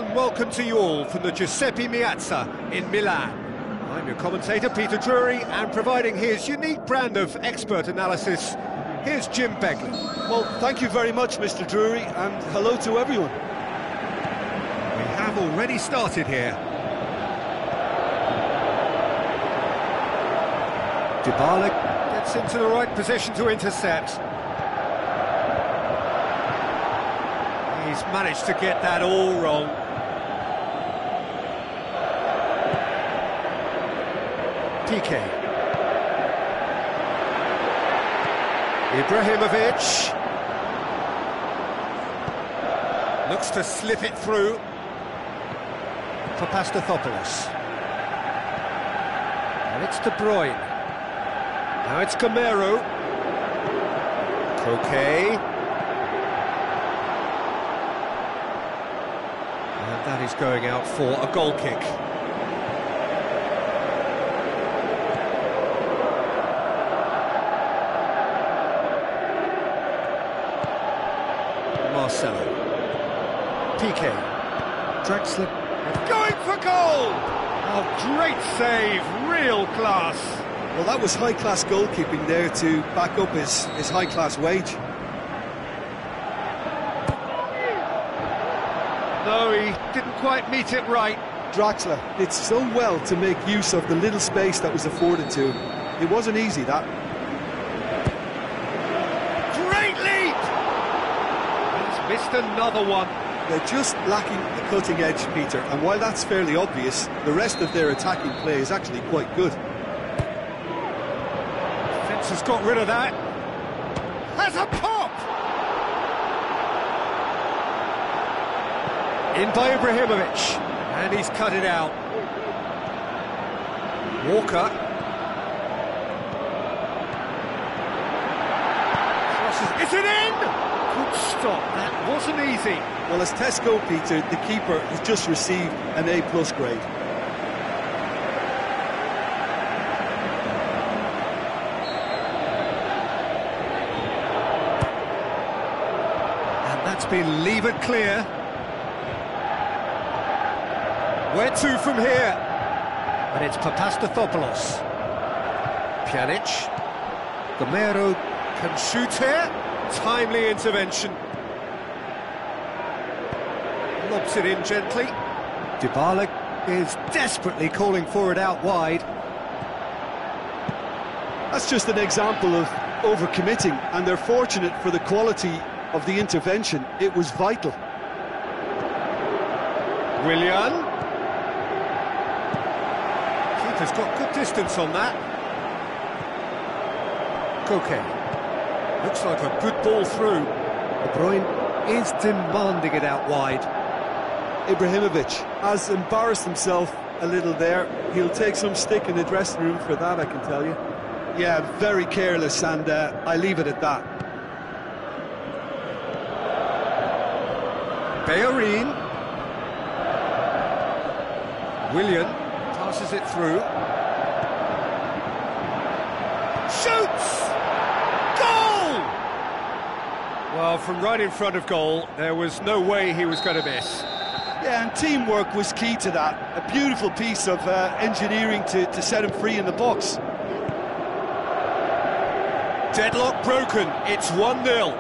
and welcome to you all from the Giuseppe Meazza in Milan. I'm your commentator, Peter Drury, and providing his unique brand of expert analysis, here's Jim Beglin. Well, thank you very much, Mr. Drury, and hello to everyone. We have already started here. Dybala gets into the right position to intercept. He's managed to get that all wrong. Piqué. Ibrahimovic. Looks to slip it through. Papastathopoulos. And it's De Bruyne. Now it's Gamero. Koke. And that is going out for a goal kick. Marcelo. Piqué. Draxler. Going for goal! Oh, great save, real class. Well, that was high-class goalkeeping there to back up his high-class wage. No, he didn't quite meet it right. Draxler did so well to make use of the little space that was afforded to him. It wasn't easy, that. Great leap! He's missed another one. They're just lacking the cutting edge, Peter, and while that's fairly obvious, the rest of their attacking play is actually quite good. Defence has got rid of that. Has a pop! In by Ibrahimovic, and he's cut it out. Walker. Crosses. Is it in? Good stop, that wasn't easy. Well, as Tesco, Peter, the keeper has just received an A+ grade. And that's been levered clear. Where to from here? And it's Papastathopoulos. Pjanic. Gamero can shoot here. Timely intervention. Lobs it in gently. Dybala is desperately calling for it out wide. That's just an example of overcommitting, and they're fortunate for the quality of the intervention. It was vital. Willian. Keeper's got good distance on that. Koke. Looks like a good ball through. De Bruyne is demanding it out wide. Ibrahimovic has embarrassed himself a little there. He'll take some stick in the dressing room for that, I can tell you. Yeah, very careless, and I leave it at that. Bellerin. Willian passes it through. Shoots! Goal! Well, from right in front of goal, there was no way he was going to miss. Yeah, and teamwork was key to that. A beautiful piece of engineering to set him free in the box. Deadlock broken, it's 1-0.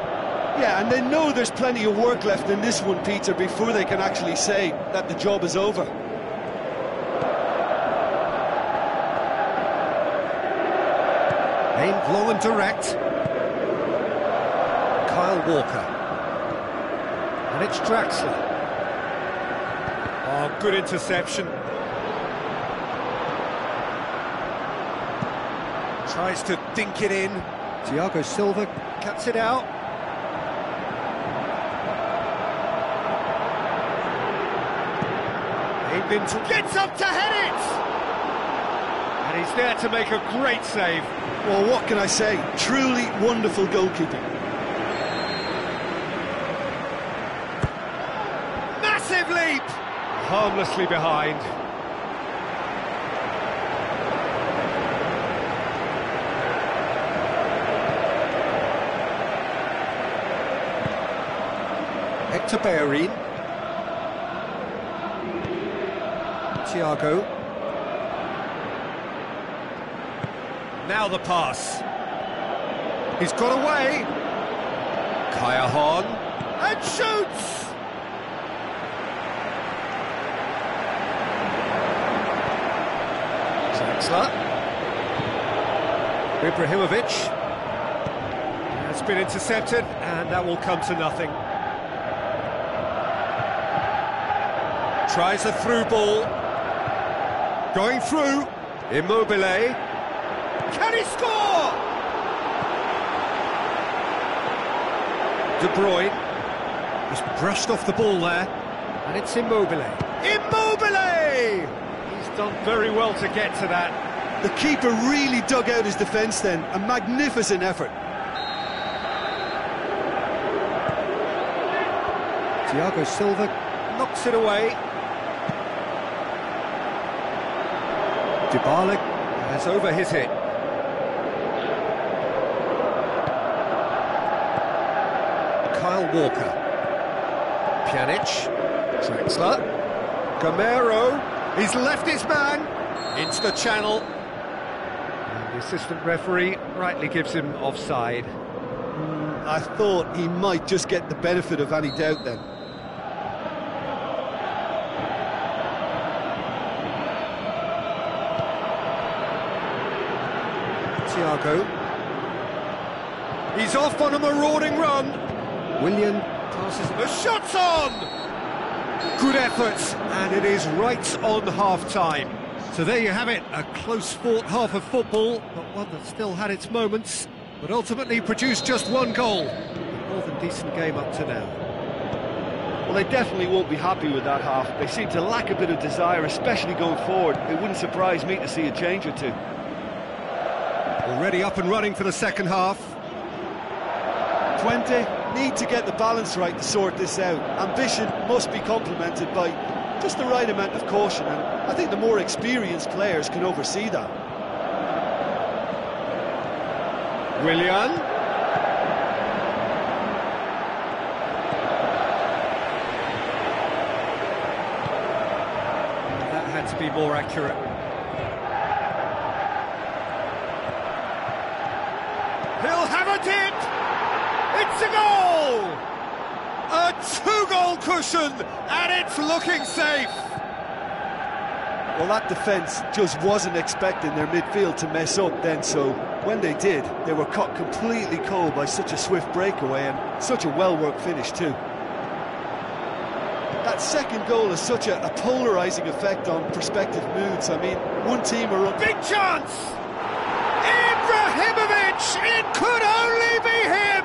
Yeah, and they know there's plenty of work left in this one, Peter, before they can actually say that the job is over. Aimed long and direct. Kyle Walker. And it's Draxler. Oh, good interception. Tries to dink it in. Thiago Silva cuts it out. Aimed into... Gets up to head it! And he's there to make a great save. Well, what can I say? Truly wonderful goalkeeping. Massive leap! Harmlessly behind. Hector Bellerin. Thiago. Now the pass. He's got away. Cajajon. And shoots! Draxler. Ibrahimovic. Has been intercepted, and that will come to nothing. Tries a through ball. Going through. Immobile. Can he score? De Bruyne. He's brushed off the ball there. And it's Immobile. Immobile! He's done very well to get to that. The keeper really dug out his defence then. A magnificent effort. Thiago Silva knocks it away. Dybala has over his hit. Kyle Walker. Pjanic. Draxler. Gamero. He's left his man into the channel. And the assistant referee rightly gives him offside. I thought he might just get the benefit of any doubt then. Thiago. He's off on a marauding run. Willian passes. The shot's on! Good efforts, and it is right on half-time. So there you have it, a close-fought half of football, but one that still had its moments, but ultimately produced just one goal. A more than decent game up to now. Well, they definitely won't be happy with that half. They seem to lack a bit of desire, especially going forward. It wouldn't surprise me to see a change or two. Already up and running for the second half. Twente need to get the balance right to sort this out. Ambition must be complemented by just the right amount of caution, and I think the more experienced players can oversee that. Willian. That had to be more accurate. He'll have a tip! It's a goal! A two-goal cushion, and it's looking safe! Well, that defence just wasn't expecting their midfield to mess up then, so when they did, they were caught completely cold by such a swift breakaway and such a well-worked finish too. That second goal has such a polarising effect on prospective moods. I mean, one team are up... Big chance! Ibrahimovic! It could only be him!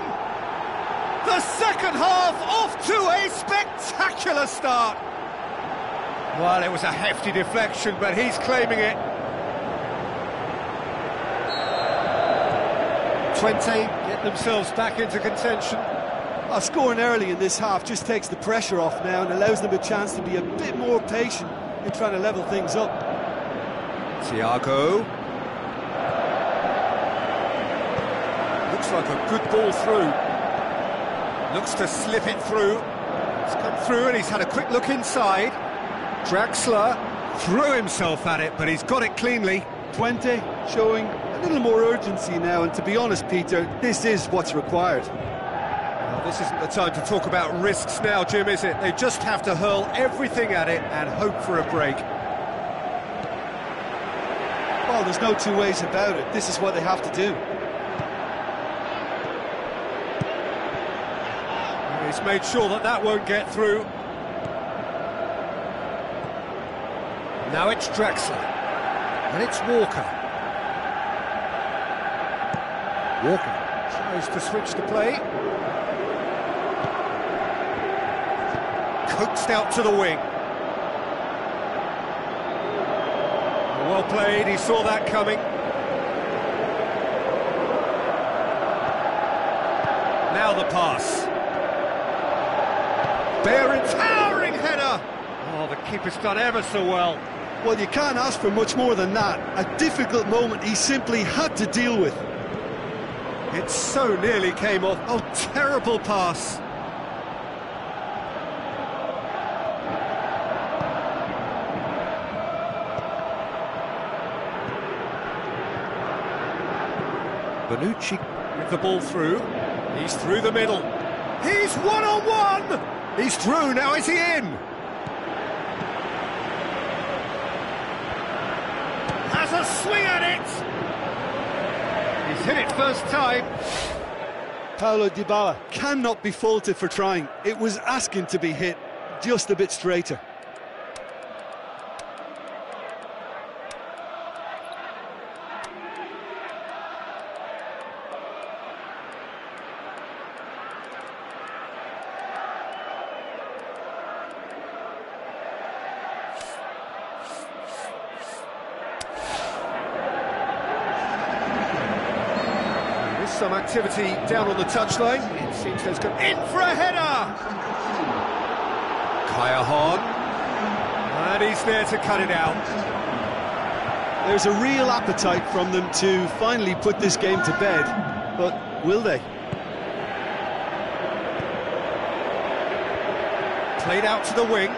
The second half off to a spectacular start. Well, it was a hefty deflection, but he's claiming it. Twente get themselves back into contention. Scoring early in this half just takes the pressure off now and allows them a chance to be a bit more patient in trying to level things up. Thiago. Looks like a good ball through. Looks to slip it through. It's come through and he's had a quick look inside. Draxler threw himself at it, but he's got it cleanly. Twente showing a little more urgency now, and to be honest, Peter, this is what's required. Well, this isn't the time to talk about risks now, Jim, is it? They just have to hurl everything at it and hope for a break. Well, there's no two ways about it. This is what they have to do. He's made sure that that won't get through. Now it's Draxler. And it's Walker. Walker tries to switch the play. Coaxed out to the wing. Well played, he saw that coming. Now the pass. Bare towering header! Oh, the keeper's done ever so well. Well, you can't ask for much more than that. A difficult moment he simply had to deal with. It so nearly came off. Oh, terrible pass. Bonucci with the ball through. He's through the middle. He's one-on-one! He's through, now is he in? Has a swing at it! He's hit it first time. Paulo Dybala cannot be faulted for trying. It was asking to be hit just a bit straighter. Some activity down on the touchline. It seems there's gone in for a header. Kaya Hahn, and he's there to cut it out. There's a real appetite from them to finally put this game to bed, but will they? Played out to the wing.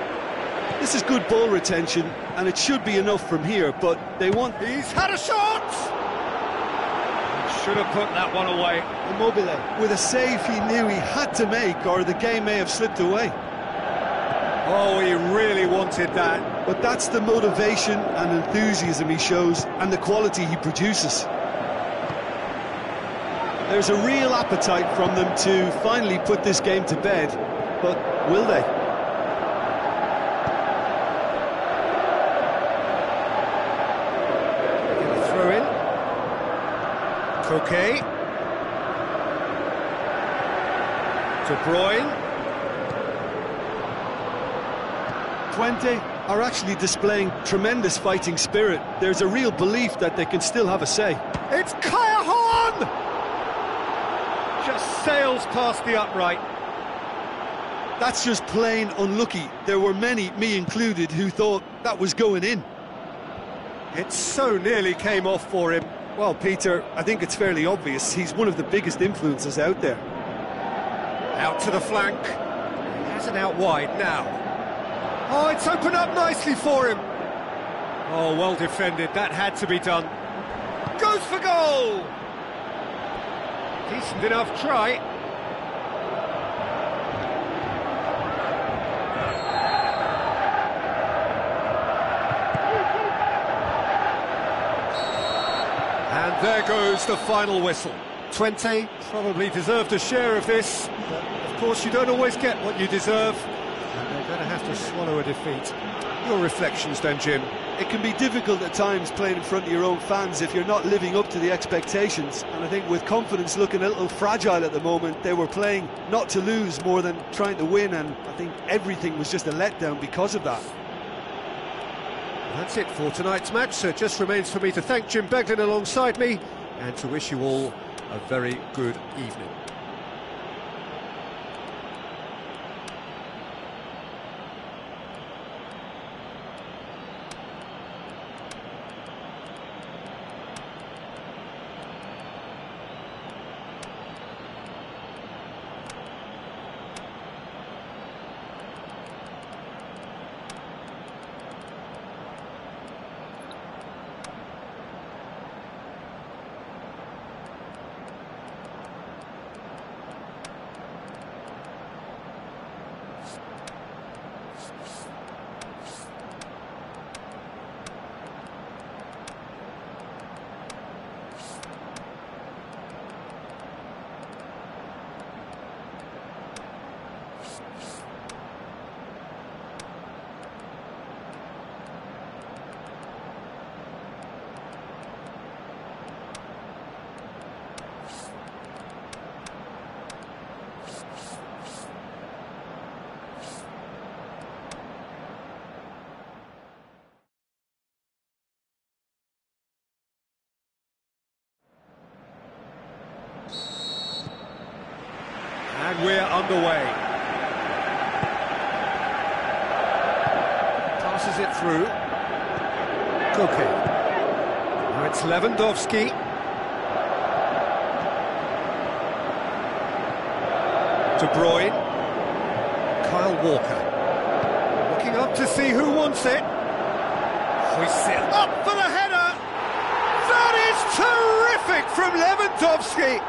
This is good ball retention, and it should be enough from here, but they want... He's had a shot! Should have put that one away. Immobile, with a save he knew he had to make, or the game may have slipped away. Oh, he really wanted that. But that's the motivation and enthusiasm he shows, and the quality he produces. There's a real appetite from them to finally put this game to bed, but will they? Throw in. Koke. De Bruyne. 20 are actually displaying tremendous fighting spirit. There's a real belief that they can still have a say. It's Kaya Hahn! Just sails past the upright. That's just plain unlucky. There were many, me included, who thought that was going in. It so nearly came off for him. Well, Peter, I think it's fairly obvious. He's one of the biggest influences out there. Out to the flank. He has it out wide now. Oh, it's opened up nicely for him. Oh, well defended. That had to be done. Goes for goal! Decent enough try. And there goes the final whistle. 20 probably deserved a share of this, but of course you don't always get what you deserve, and they're going to have to swallow a defeat. Your reflections then, Jim? It can be difficult at times playing in front of your own fans if you're not living up to the expectations, and I think with confidence looking a little fragile at the moment, they were playing not to lose more than trying to win, and I think everything was just a letdown because of that. That's it for tonight's match, so it just remains for me to thank Jim Beglin alongside me and to wish you all a very good evening. And we're underway. Passes it through. Koke. Now it's Lewandowski. De Bruyne. Kyle Walker. Looking up to see who wants it. Hoists it up for the header. That is terrific! Terrific from Lewandowski!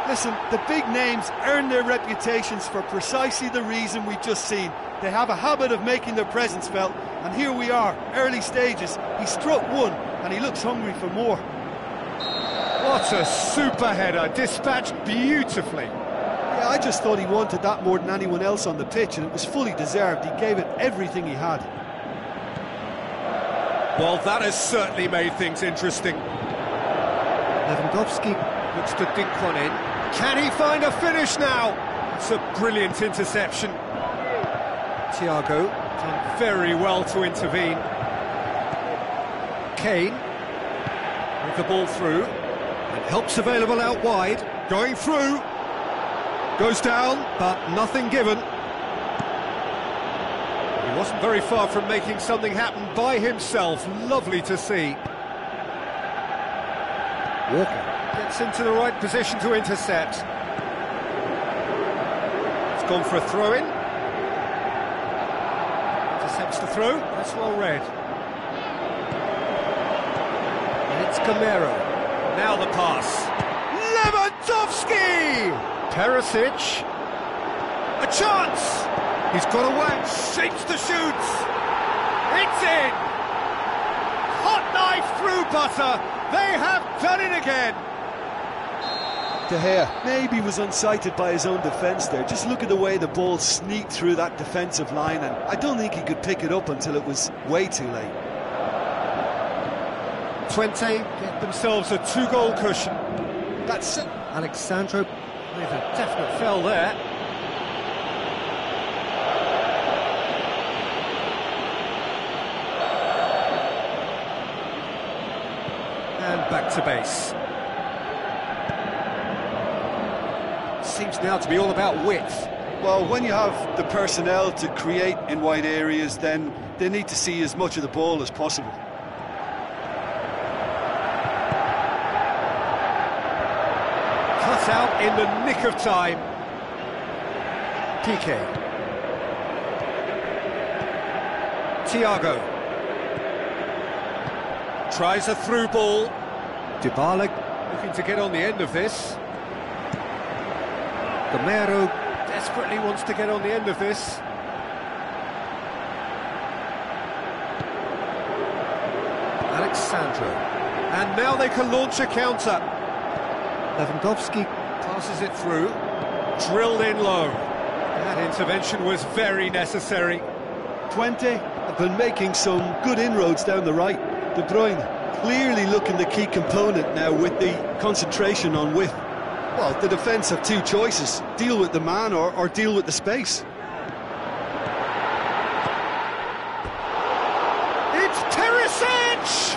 Listen, the big names earn their reputations for precisely the reason we've just seen. They have a habit of making their presence felt, and here we are, early stages. He struck one, and he looks hungry for more. What a super header, dispatched beautifully. Yeah, I just thought he wanted that more than anyone else on the pitch, and it was fully deserved. He gave it everything he had. Well, that has certainly made things interesting. Lewandowski looks to dink one in. Can he find a finish now? It's a brilliant interception. Thiago done very well to intervene. Kane with the ball through, and help's available out wide. Going through, goes down, but nothing given. He wasn't very far from making something happen by himself. Lovely to see. Walker gets into the right position to intercept. It's gone for a throw-in. Intercepts the throw. That's well read. And it's Gamero. Now the pass. Lewandowski! Perisic. A chance! He's got away. Shapes to shoot. It's in! Hot knife through butter. They have done it again! De Gea maybe was unsighted by his own defence there. Just look at the way the ball sneaked through that defensive line, and I don't think he could pick it up until it was way too late. Twente get themselves a two-goal cushion. That's it. Alexandro with a definite foul there. And back to base. Seems now to be all about width. Well, when you have the personnel to create in wide areas, then they need to see as much of the ball as possible. Cut out in the nick of time. Piqué. Thiago. Tries a through ball. Dybala looking to get on the end of this. Gamero desperately wants to get on the end of this. Alexandro. And now they can launch a counter. Lewandowski passes it through. Drilled in low. That intervention was very necessary. Twente have been making some good inroads down the right. De Bruyne clearly looking the key component now with the concentration on width. Well, the defence have two choices: deal with the man or deal with the space. It's Perisic!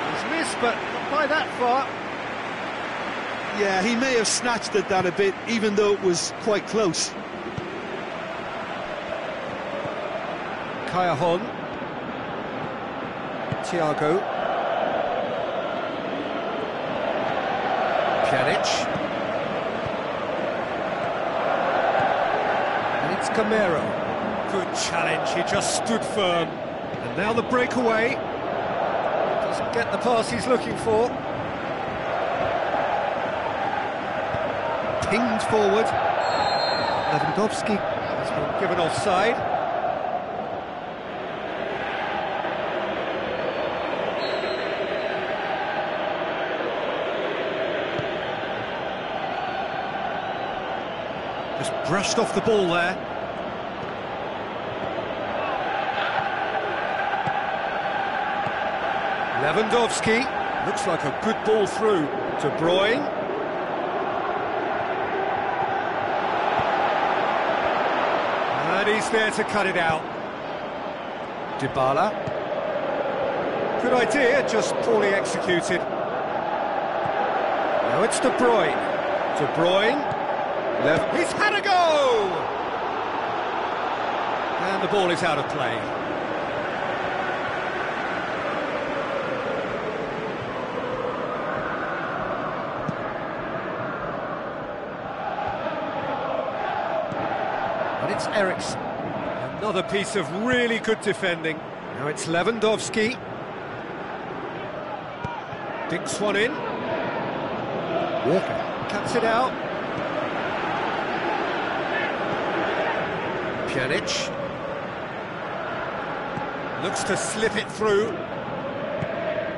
He's missed, but not by that far. Yeah, he may have snatched at that a bit, even though it was quite close. Callejon. Thiago. Pjanic. And it's Gamero. Good challenge, he just stood firm. And now the breakaway. Doesn't get the pass he's looking for. Pinged forward. Lewandowski has been given offside. Just brushed off the ball there. Lewandowski, looks like a good ball through. De Bruyne. And he's there to cut it out. Dybala. Good idea, just poorly executed. Now it's De Bruyne. De Bruyne. He's had a go! And the ball is out of play. And it's Eriksen. Another piece of really good defending. Now it's Lewandowski. Dinks one in. Walker cuts it out. Pjanic looks to slip it through.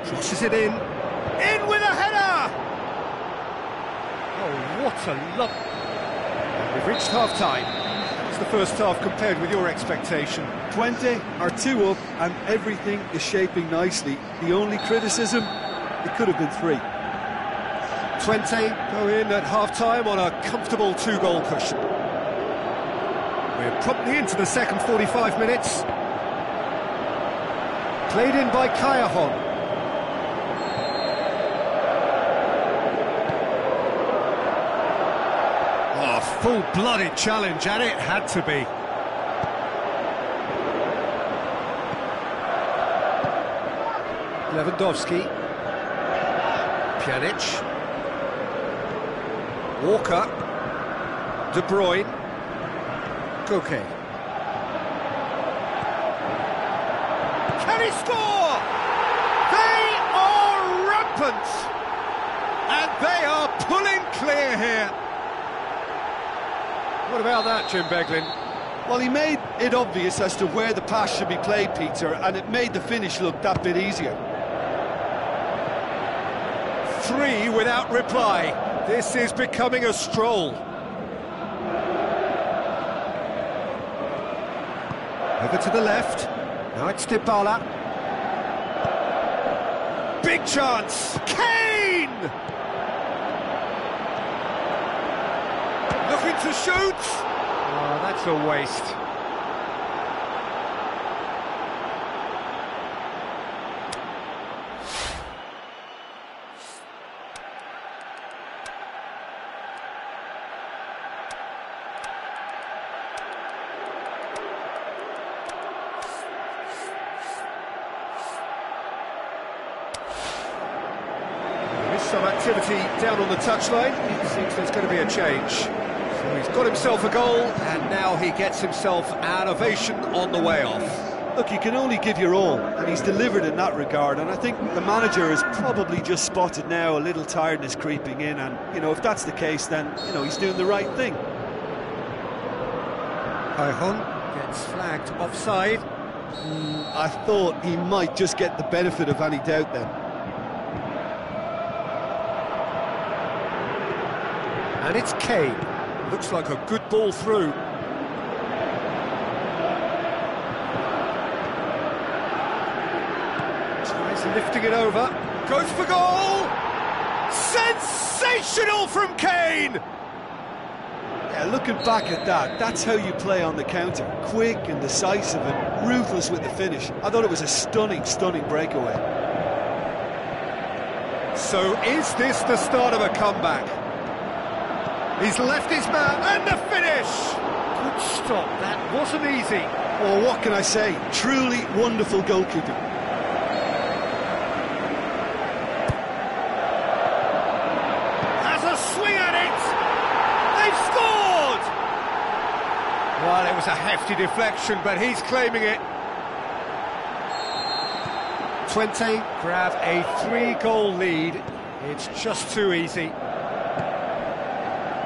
Crosses it in. In with a header! Oh, what a look. We've reached half-time. How's the first half compared with your expectation? 20 are 2 up and everything is shaping nicely. The only criticism, it could have been 3. 20 go in at half-time on a comfortable 2-goal cushion. We're promptly into the second 45 minutes. Played in by Callejon. Oh, full-blooded challenge, and it had to be. Lewandowski. Pjanic. Walker. De Bruyne. Koke. Can he score? They are rampant! And they are pulling clear here. What about that, Jim Beglin? Well, he made it obvious as to where the pass should be played, Peter, and it made the finish look that bit easier. 3 without reply. This is becoming a stroll. Over to the left. Now it's Dybala. Big chance. Kane! Looking to shoot. Oh, that's a waste. Some activity down on the touchline. It seems there's going to be a change. So he's got himself a goal, and now he gets himself an ovation on the way off. Look, you can only give your all, and he's delivered in that regard, and I think the manager has probably just spotted now a little tiredness creeping in, and, you know, if that's the case, then, you know, he's doing the right thing. Callejon gets flagged offside. I thought he might just get the benefit of any doubt then. And it's Kane. Looks like a good ball through. Tries lifting it over. Goes for goal! Sensational from Kane! Yeah, looking back at that, that's how you play on the counter. Quick and decisive and ruthless with the finish. I thought it was a stunning, stunning breakaway. So is this the start of a comeback? He's left his man, and the finish! Good stop, that wasn't easy. Well, what can I say? Truly wonderful goalkeeping. Has a swing at it! They've scored! Well, it was a hefty deflection, but he's claiming it. 20 grab a 3-goal lead. It's just too easy.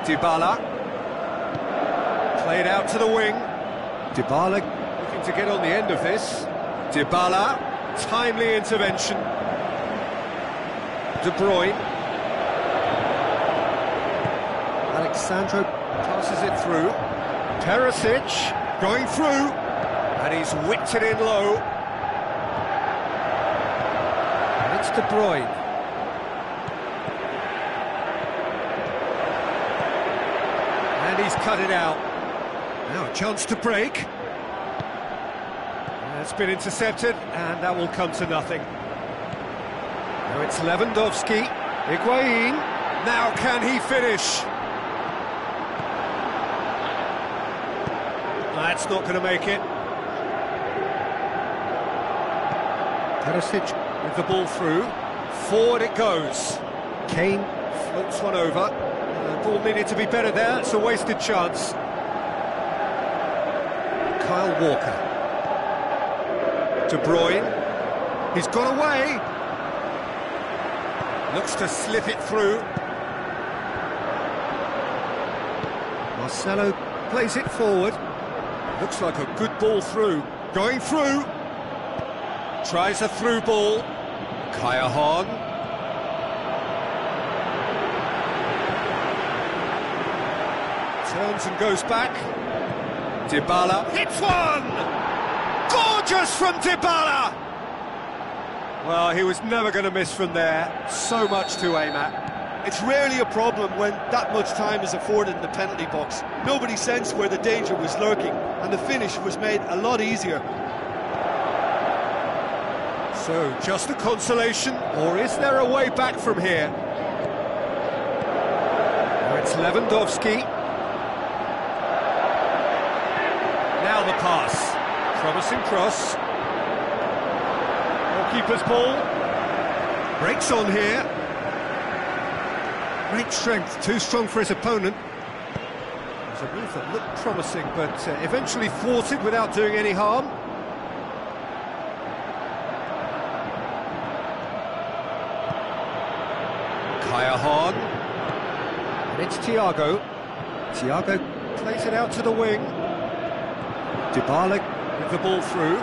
Dybala, played out to the wing. Dybala looking to get on the end of this. Dybala, timely intervention. De Bruyne. Alexandro passes it through. Perisic going through, and he's whipped it in low. And it's De Bruyne. And he's cut it out. Now a chance to break. That's been intercepted, and that will come to nothing. Now it's Lewandowski. Higuain. Now can he finish? That's not going to make it. Perisic with the ball through. Forward it goes. Kane floats one over. The ball needed to be better there. It's a wasted chance. Kyle Walker. De Bruyne. He's got away. Looks to slip it through. Marcelo plays it forward. Looks like a good ball through. Going through. Tries a through ball. Kaya Hahn. Turns and goes back. Dybala hits one! Gorgeous from Dybala! Well, he was never going to miss from there. So much to aim at. It's rarely a problem when that much time is afforded in the penalty box. Nobody sensed where the danger was lurking, and the finish was made a lot easier. So, just a consolation, or is there a way back from here? Now it's Lewandowski. Now the pass. Promising cross. Goalkeeper's ball. Breaks on here. Great strength, too strong for his opponent. It was a move that looked promising, but eventually thwarted without doing any harm. Kaya Hahn. And it's Thiago. Thiago plays it out to the wing. Dybala with the ball through.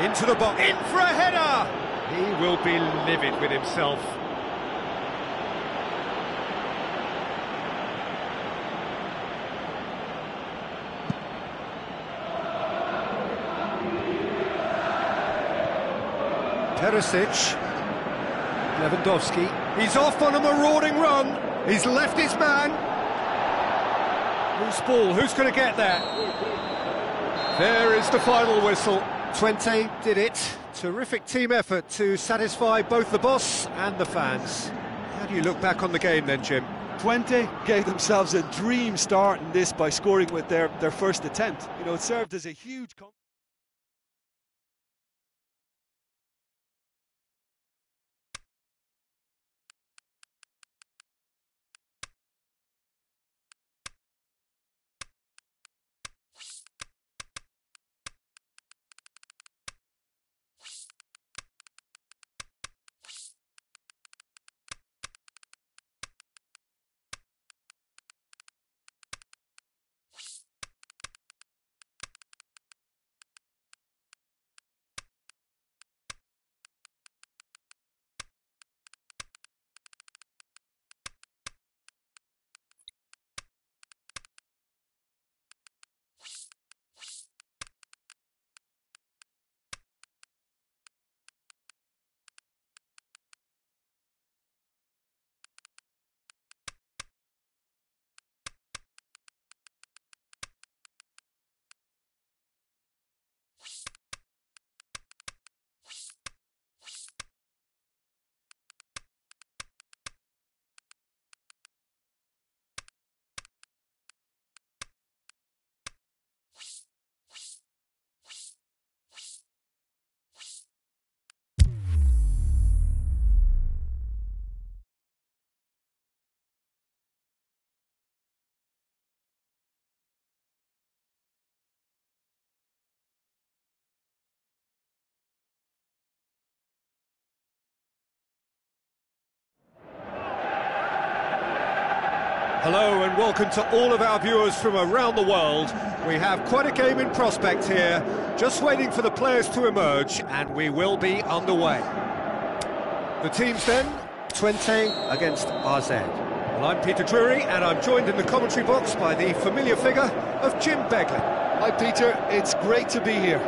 Into the box. In for a header! He will be livid with himself. Perisic. Lewandowski. He's off on a marauding run. He's left his man. Whose ball? Who's going to get there? There is the final whistle. Twente did it. Terrific team effort to satisfy both the boss and the fans. How do you look back on the game then, Jim? Twente gave themselves a dream start in this by scoring with their first attempt. You know, it served as a huge... Hello and welcome to all of our viewers from around the world. We have quite a game in prospect here, just waiting for the players to emerge, and we will be underway. The teams then, Twente against AZ. Well, I'm Peter Drury, and I'm joined in the commentary box by the familiar figure of Jim Beglin. Hi Peter, it's great to be here.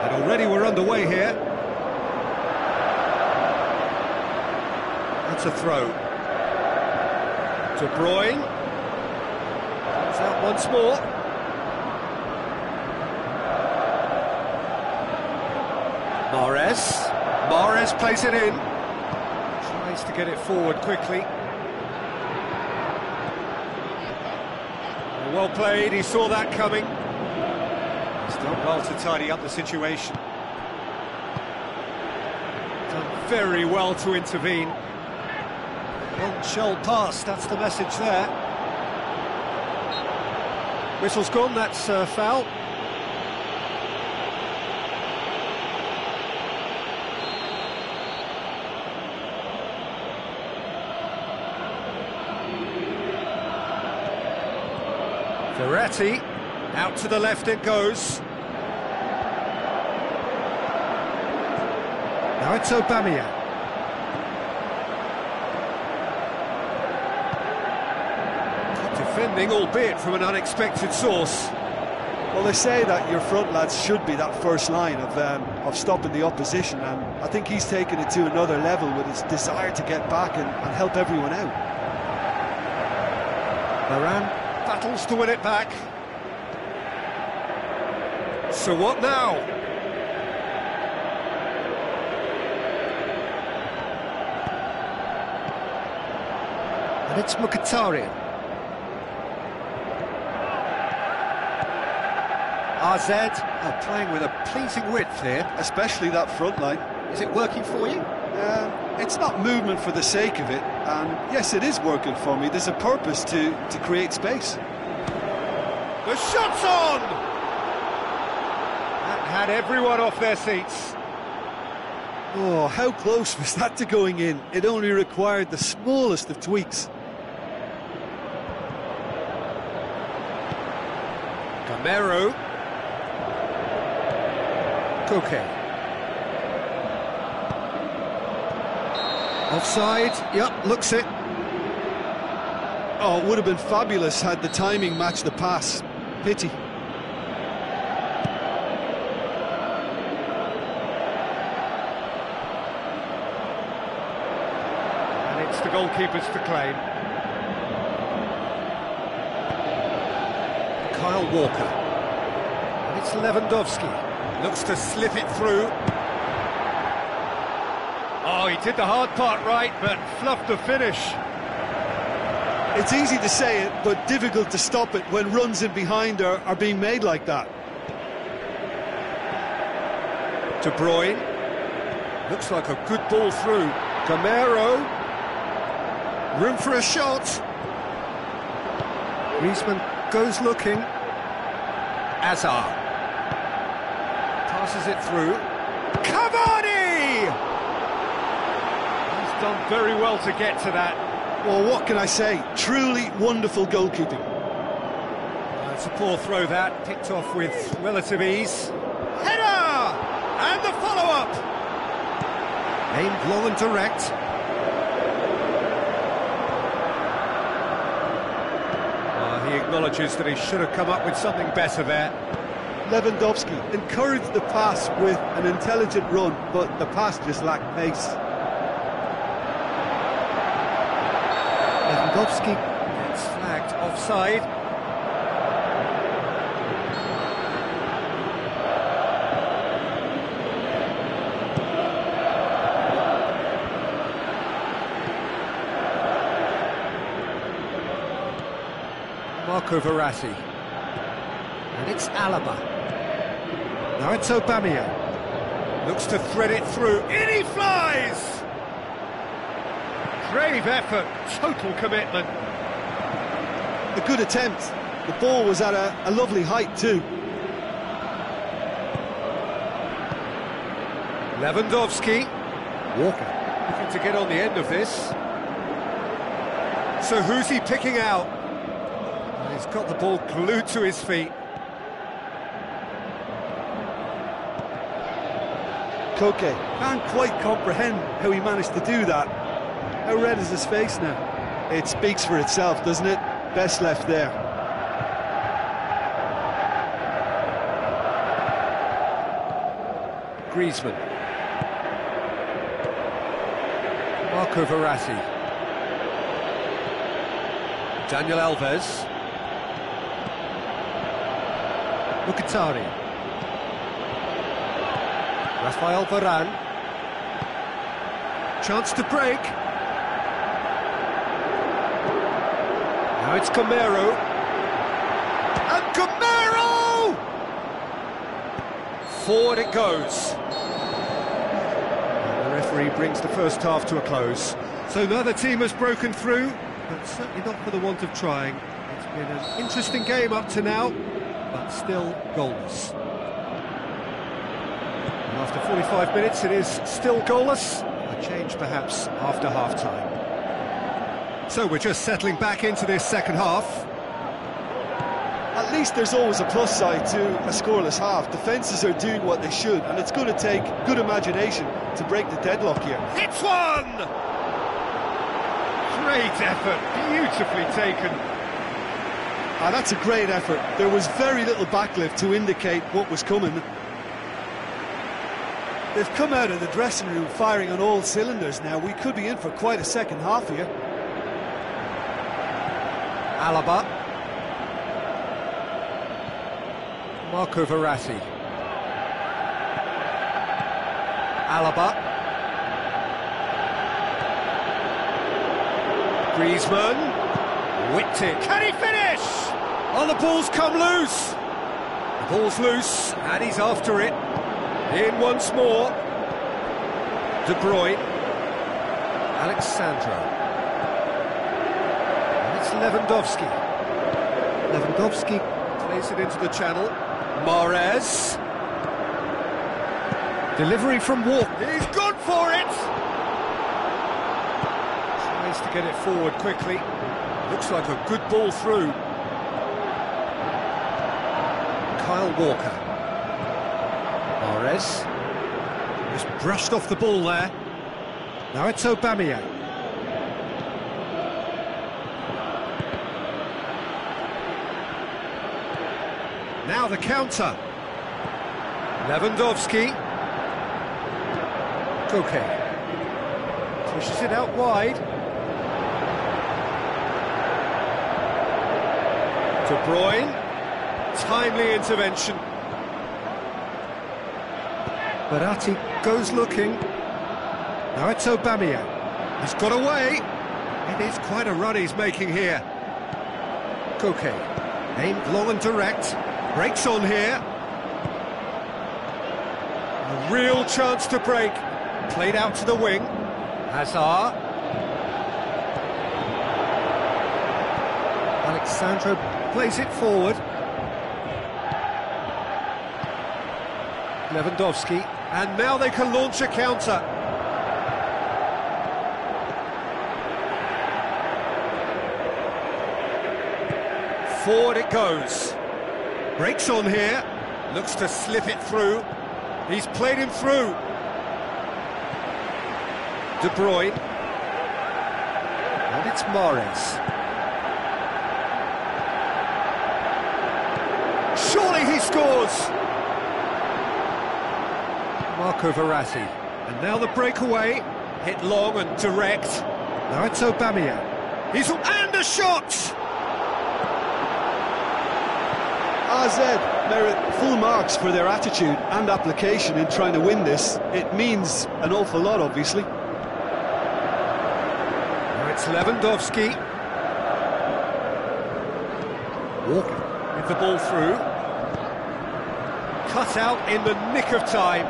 And already we're underway here. That's a throw. De Bruyne comes out once more. Mahrez plays it in. Tries to get it forward quickly. Well played, he saw that coming. He's done well to tidy up the situation. Done very well to intervene. Long shell pass, that's the message there. Whistle's gone, that's foul. Verratti, out to the left it goes. Now it's Aubameyang. Good defending, albeit from an unexpected source. Well, they say that your front lads should be that first line of stopping the opposition, and I think he's taken it to another level with his desire to get back and help everyone out. Varane battles to win it back. So what now? And it's Mkhitaryan. RZ playing with a pleasing width here. Especially that front line. Is it working for you? It's not movement for the sake of it, and yes, it is working for me. There's a purpose to create space. The shot's on! That had everyone off their seats. Oh, how close was that to going in? It only required the smallest of tweaks. Gamero. Koke. Offside, yep, looks it. Oh, it would have been fabulous had the timing matched the pass. Pity. And it's the goalkeepers to claim. Kyle Walker. And it's Lewandowski. Looks to slip it through. Oh, he did the hard part right, but fluffed the finish. It's easy to say it, but difficult to stop it when runs in behind are being made like that. De Bruyne. Looks like a good ball through. Gamero. Room for a shot. Griezmann goes looking. Hazard. Passes it through. Cavani! He's done very well to get to that. Well, what can I say? Truly wonderful goalkeeping. It's a poor throw that, picked off with relative ease. Header! And the follow-up! Aimed low and direct. He acknowledges that he should have come up with something better there. Lewandowski encouraged the pass with an intelligent run, but the pass just lacked pace. Lewandowski gets flagged offside. Marco Verratti. And it's Alaba. Now it's Aubameyang. Looks to thread it through. In he flies! Brave effort, total commitment. A good attempt. The ball was at a lovely height too. Lewandowski. Walker looking to get on the end of this. So who's he picking out? He's got the ball glued to his feet. Koke can't quite comprehend how he managed to do that. How red is his face now? It speaks for itself, doesn't it? Best left there. Griezmann. Marco Verratti. Daniel Alves. Mkhitaryan. Rafael Varane. Chance to break. Now it's Gamero. And Gamero! Forward it goes. And the referee brings the first half to a close. So neither team has broken through, but certainly not for the want of trying. It's been an interesting game up to now, but still goalless. And after 45 minutes it is still goalless. A change perhaps after half-time. So we're just settling back into this second half. At least there's always a plus side to a scoreless half. Defences are doing what they should, and it's going to take good imagination to break the deadlock here. Hits one! Great effort, beautifully taken. That's a great effort. There was very little backlift to indicate what was coming. They've come out of the dressing room firing on all cylinders now. We could be in for quite a second half here. Alaba. Marco Verratti. Alaba. Griezmann. Whipped it. Can he finish? Oh, the ball's come loose. The ball's loose, and he's after it. In once more. De Bruyne. Alexandro. And it's Lewandowski. Lewandowski plays it into the channel. Mahrez. Delivery from Walker. He's gone for it! Tries to get it forward quickly. Looks like a good ball through. Kyle Walker. Mahrez. Just brushed off the ball there. Now it's Aubameyang. Now the counter. Lewandowski. Koke. Pushes it out wide. De Bruyne. Timely intervention. Verratti goes looking. Now it's Aubameyang. He's got away. It is quite a run he's making here. Koke. Aimed long and direct. Breaks on here. A real chance to break. Played out to the wing. Hazard. Alexandro plays it forward. Lewandowski. And now they can launch a counter. Forward it goes. Breaks on here. Looks to slip it through. He's played him through. De Bruyne. And it's Mahrez. Surely he scores! Marco Verratti. And now the breakaway. Hit long and direct. Now it's Aubameyang. And a shot! AZ merit full marks for their attitude and application in trying to win this. It means an awful lot, obviously. Now it's Lewandowski. Walker with the ball through. Cut out in the nick of time.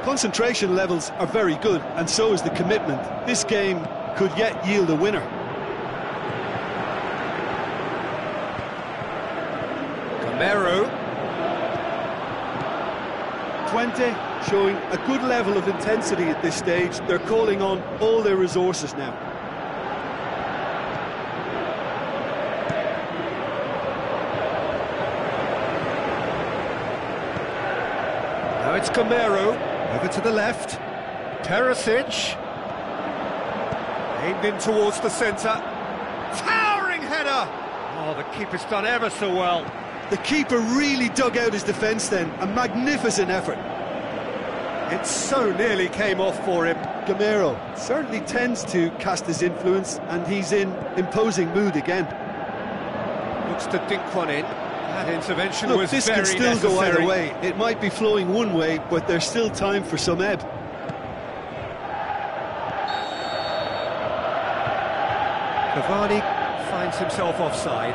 Concentration levels are very good, and so is the commitment. This game could yet yield a winner. Gamero. Twente showing a good level of intensity at this stage. They're calling on all their resources now. Now it's Gamero. Over to the left. Perisic. Aimed in towards the centre. Towering header! Oh, the keeper's done ever so well. The keeper really dug out his defence then. A magnificent effort. It so nearly came off for him. Gamero certainly tends to cast his influence, and he's in imposing mood again. Looks to dink one in. That intervention Look, was this very can still necessary. go either way. It might be flowing one way, but there's still time for some ebb. Cavani finds himself offside.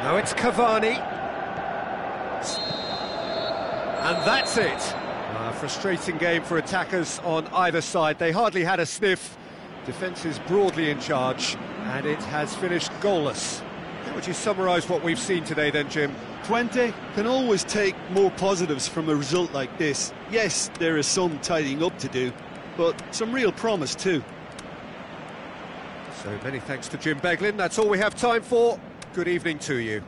Now it's Cavani. And that's it. A frustrating game for attackers on either side. They hardly had a sniff. Defence is broadly in charge, and it has finished goalless. How would you summarise what we've seen today then, Jim? Twente can always take more positives from a result like this. Yes, there is some tidying up to do, but some real promise too. So many thanks to Jim Beglin. That's all we have time for. Good evening to you.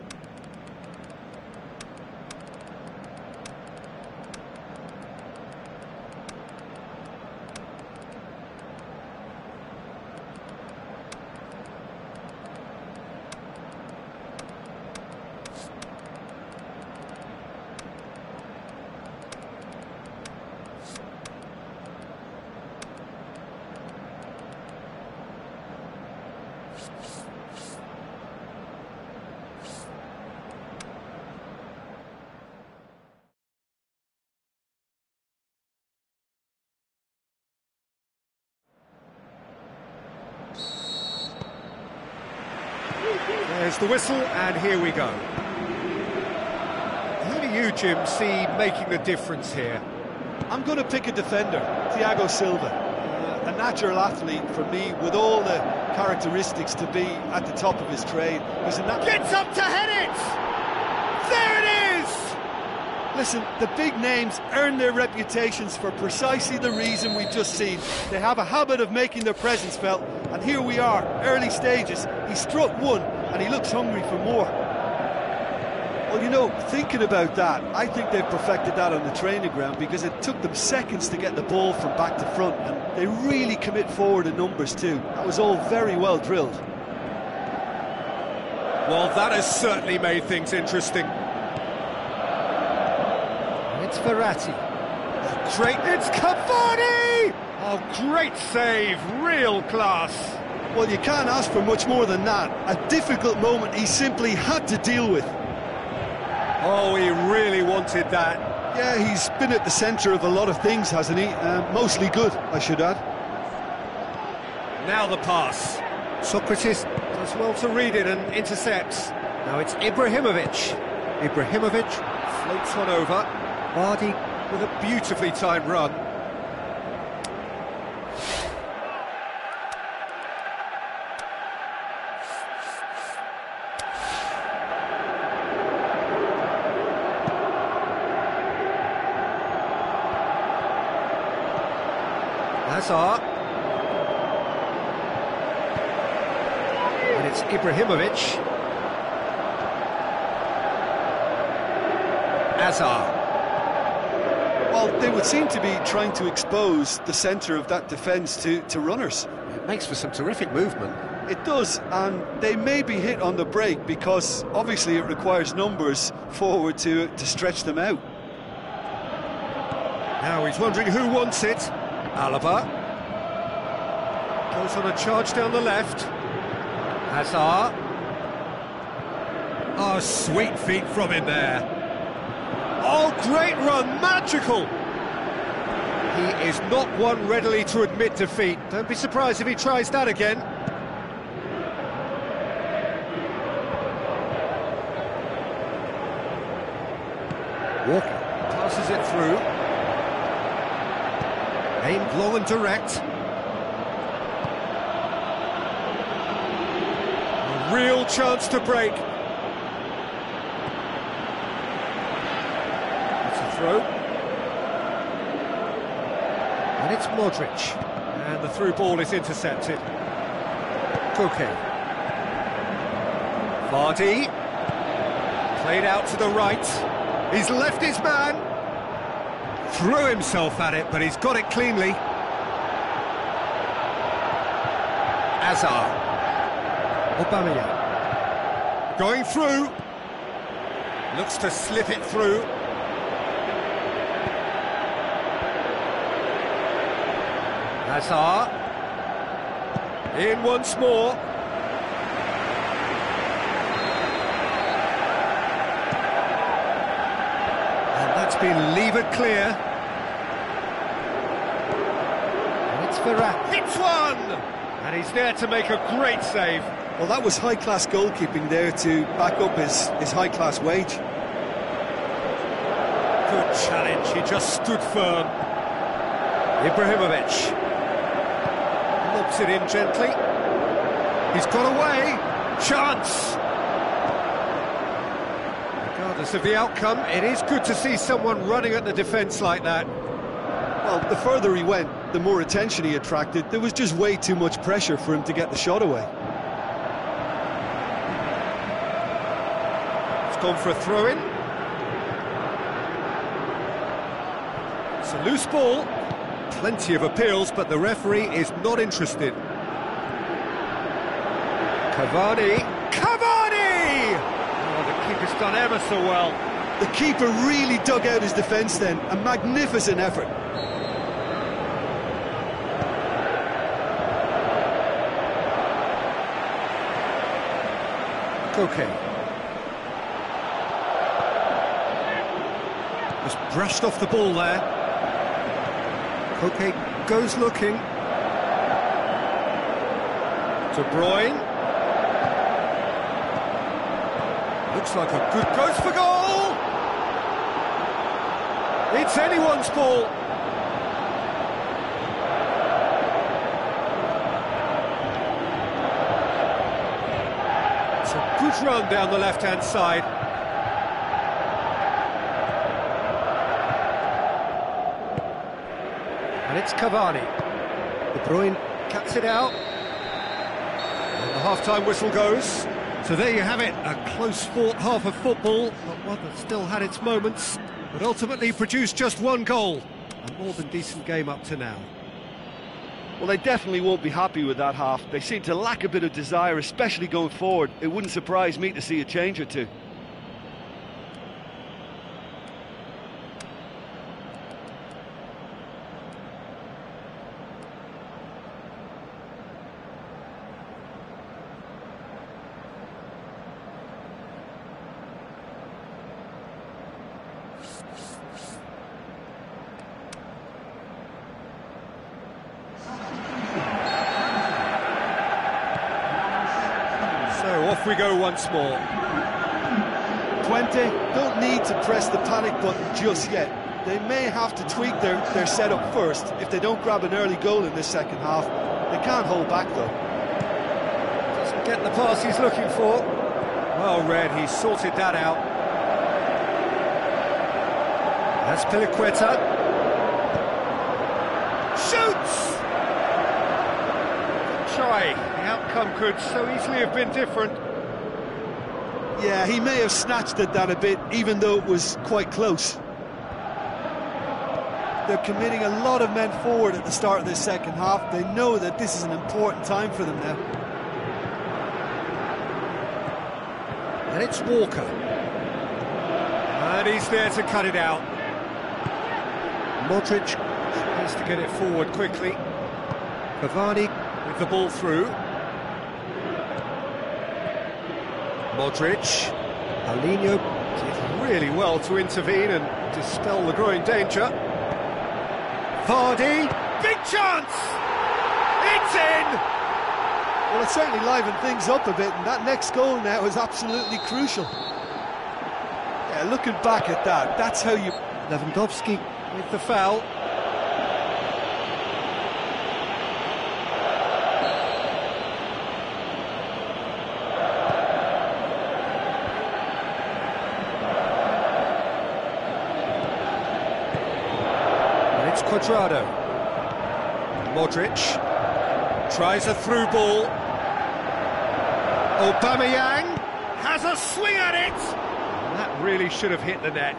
There's the whistle, and here we go. Who do you, Jim, see making the difference here? I'm going to pick a defender, Thiago Silva. A natural athlete for me, with all the characteristics to be at the top of his trade. He's a Gets up to head it! There it is! Listen, the big names earn their reputations for precisely the reason we've just seen. They have a habit of making their presence felt, and here we are, early stages. He struck one, and he looks hungry for more. Well, you know, thinking about that, I think they've perfected that on the training ground, because it took them seconds to get the ball from back to front, and they really commit forward in numbers too. That was all very well drilled. Well, that has certainly made things interesting. It's Verratti. Oh, great, it's Cavani! Oh, great save, real class. Well, you can't ask for much more than that. A difficult moment he simply had to deal with. Oh, he really wanted that. Yeah, he's been at the centre of a lot of things, hasn't he? Mostly good, I should add. Now the pass. Socrates does well to read it and intercepts. Now it's Ibrahimovic. Ibrahimovic floats one over. Vardy with a beautifully timed run. Hazard. And it's Ibrahimovic. Hazard. Well, they would seem to be trying to expose the centre of that defence to runners. It makes for some terrific movement. It does, and they may be hit on the break because obviously it requires numbers forward to stretch them out. Now he's wondering who wants it. Alaba goes on a charge down the left. Hazard. Oh, sweet feet from him there. Oh, great run, magical! He is not one readily to admit defeat. Don't be surprised if he tries that again. Walker passes it through. Aimed long and direct. A real chance to break. Throw. And it's Modric. And the through ball is intercepted. Koke. Vardy. Played out to the right. He's left his man. Threw himself at it, but he's got it cleanly. Hazard. Aubameyang. Going through. Looks to slip it through. Hazard. In once more. And that's been levered clear. And it's Verratti. Hits one! And he's there to make a great save. Well, that was high-class goalkeeping there to back up his high-class wage. Good challenge, he just stood firm. Ibrahimovic. Lobs it in gently. He's got away. Chance! Regardless of the outcome, it is good to see someone running at the defence like that. Well, the further he went, the more attention he attracted. There was just way too much pressure for him to get the shot away. It's gone for a throw-in. It's a loose ball. Plenty of appeals, but the referee is not interested. Cavani! Cavani! Oh, the keeper's done ever so well. The keeper really dug out his defence then. A magnificent effort. Koke. Just brushed off the ball there. Koke goes looking. De Bruyne. Looks like a good goes for goal! It's anyone's ball! It's a good run down the left-hand side. And it's Cavani. De Bruyne cuts it out. And the half-time whistle goes. So there you have it, a close-fought half of football, but one that still had its moments, but ultimately produced just one goal. A more than decent game up to now. Well, they definitely won't be happy with that half. They seem to lack a bit of desire, especially going forward. It wouldn't surprise me to see a change or two. So off we go once more. 20 don't need to press the panic button just yet. They may have to tweak their setup first. If they don't grab an early goal in this second half, they can't hold back though. Doesn't get the pass he's looking for. Well read, he's sorted that out. That's Piliqueta. Shoots! Good try. The outcome could so easily have been different. Yeah, he may have snatched at that a bit, even though it was quite close. They're committing a lot of men forward at the start of this second half. They know that this is an important time for them now. And it's Walker. And he's there to cut it out. Modric tries to get it forward quickly. Cavani with the ball through. Modric. Paulinho did really well to intervene and dispel the growing danger. Vardy, big chance! It's in! Well, it certainly livened things up a bit, and that next goal now is absolutely crucial. Yeah, looking back at that, that's how you... Lewandowski with the foul. And it's Cuadrado. Modric tries a through ball. Aubameyang has a swing at it. That really should have hit the net.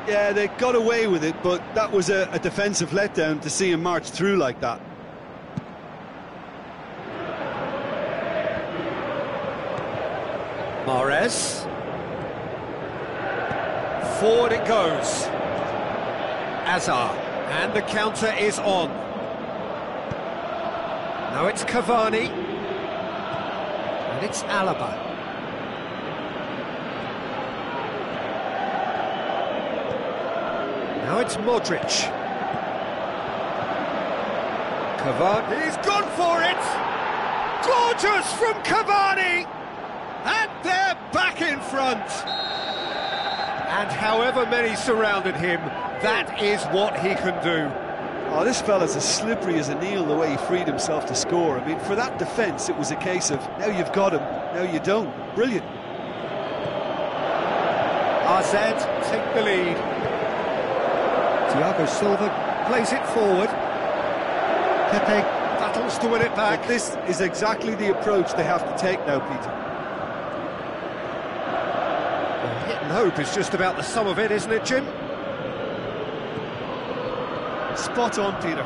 Yeah, they got away with it, but that was a defensive letdown to see him march through like that. Mahrez. Forward it goes. Hazard. And the counter is on. Now it's Cavani. And it's Alaba. Now it's Modric. Cavani, he's gone for it! Gorgeous from Cavani! And they're back in front! And however many surrounded him, that is what he can do. Oh, this fella's as slippery as an eel the way he freed himself to score. I mean, for that defence, it was a case of, now you've got him, now you don't. Brilliant. AZ take the lead. Thiago Silva plays it forward. Pepe battles to win it back. But this is exactly the approach they have to take now, Peter. Well, hit and hope is just about the sum of it, isn't it, Jim? Spot on, Peter.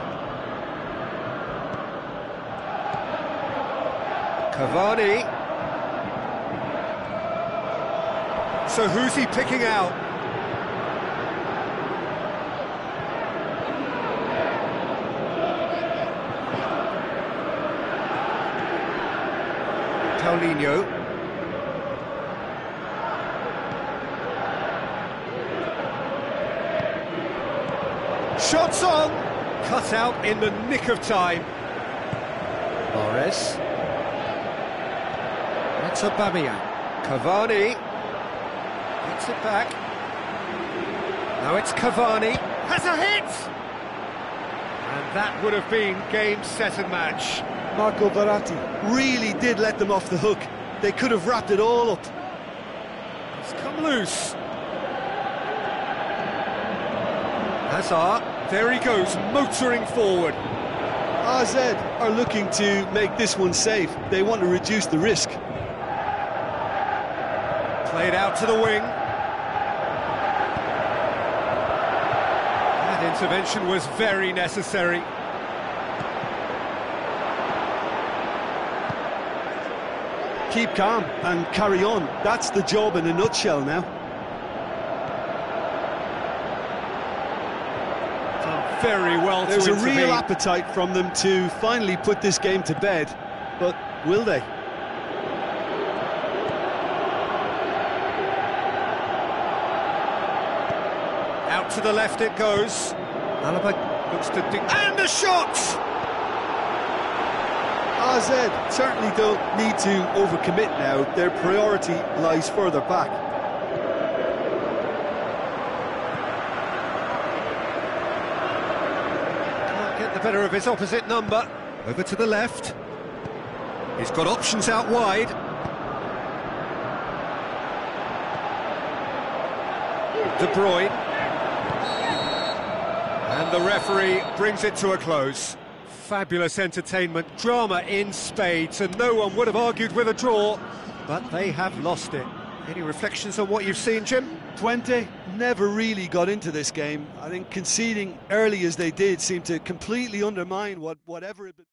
Cavani. So who's he picking out? Paulinho. Shots on! Cut out in the nick of time. Mahrez. That's Aubameyang. Cavani. Gets it back. Now it's Cavani. Has a hit! And that would have been game, set and match. Marco Verratti really did let them off the hook. They could have wrapped it all up. It's come loose. Hazard, there he goes, motoring forward. AZ are looking to make this one safe. They want to reduce the risk. Played out to the wing. That intervention was very necessary. Keep calm and carry on. That's the job in a nutshell now. Done very well to There's a intervene. real appetite from them to finally put this game to bed, but will they? Out to the left it goes. Alaba looks to dig, and a shot! AZ certainly don't need to overcommit now. Their priority lies further back. Can't get the better of his opposite number. Over to the left. He's got options out wide. De Bruyne. And the referee brings it to a close. Fabulous entertainment, drama in spades, and no one would have argued with a draw, but they have lost it. Any reflections on what you've seen, Jim? Twente never really got into this game. I think conceding early as they did seemed to completely undermine whatever had been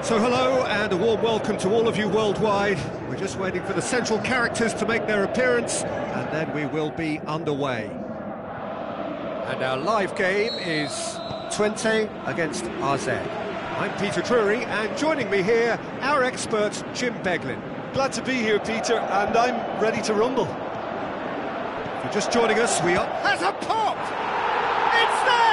So hello and a warm welcome to all of you worldwide. We're just waiting for the central characters to make their appearance and then we will be underway. And our live game is Twente against AZ. I'm Peter Drury and joining me here, our expert Jim Beglin. Glad to be here, Peter, and I'm ready to rumble. If you're just joining us, we are... Has a pop! It's there!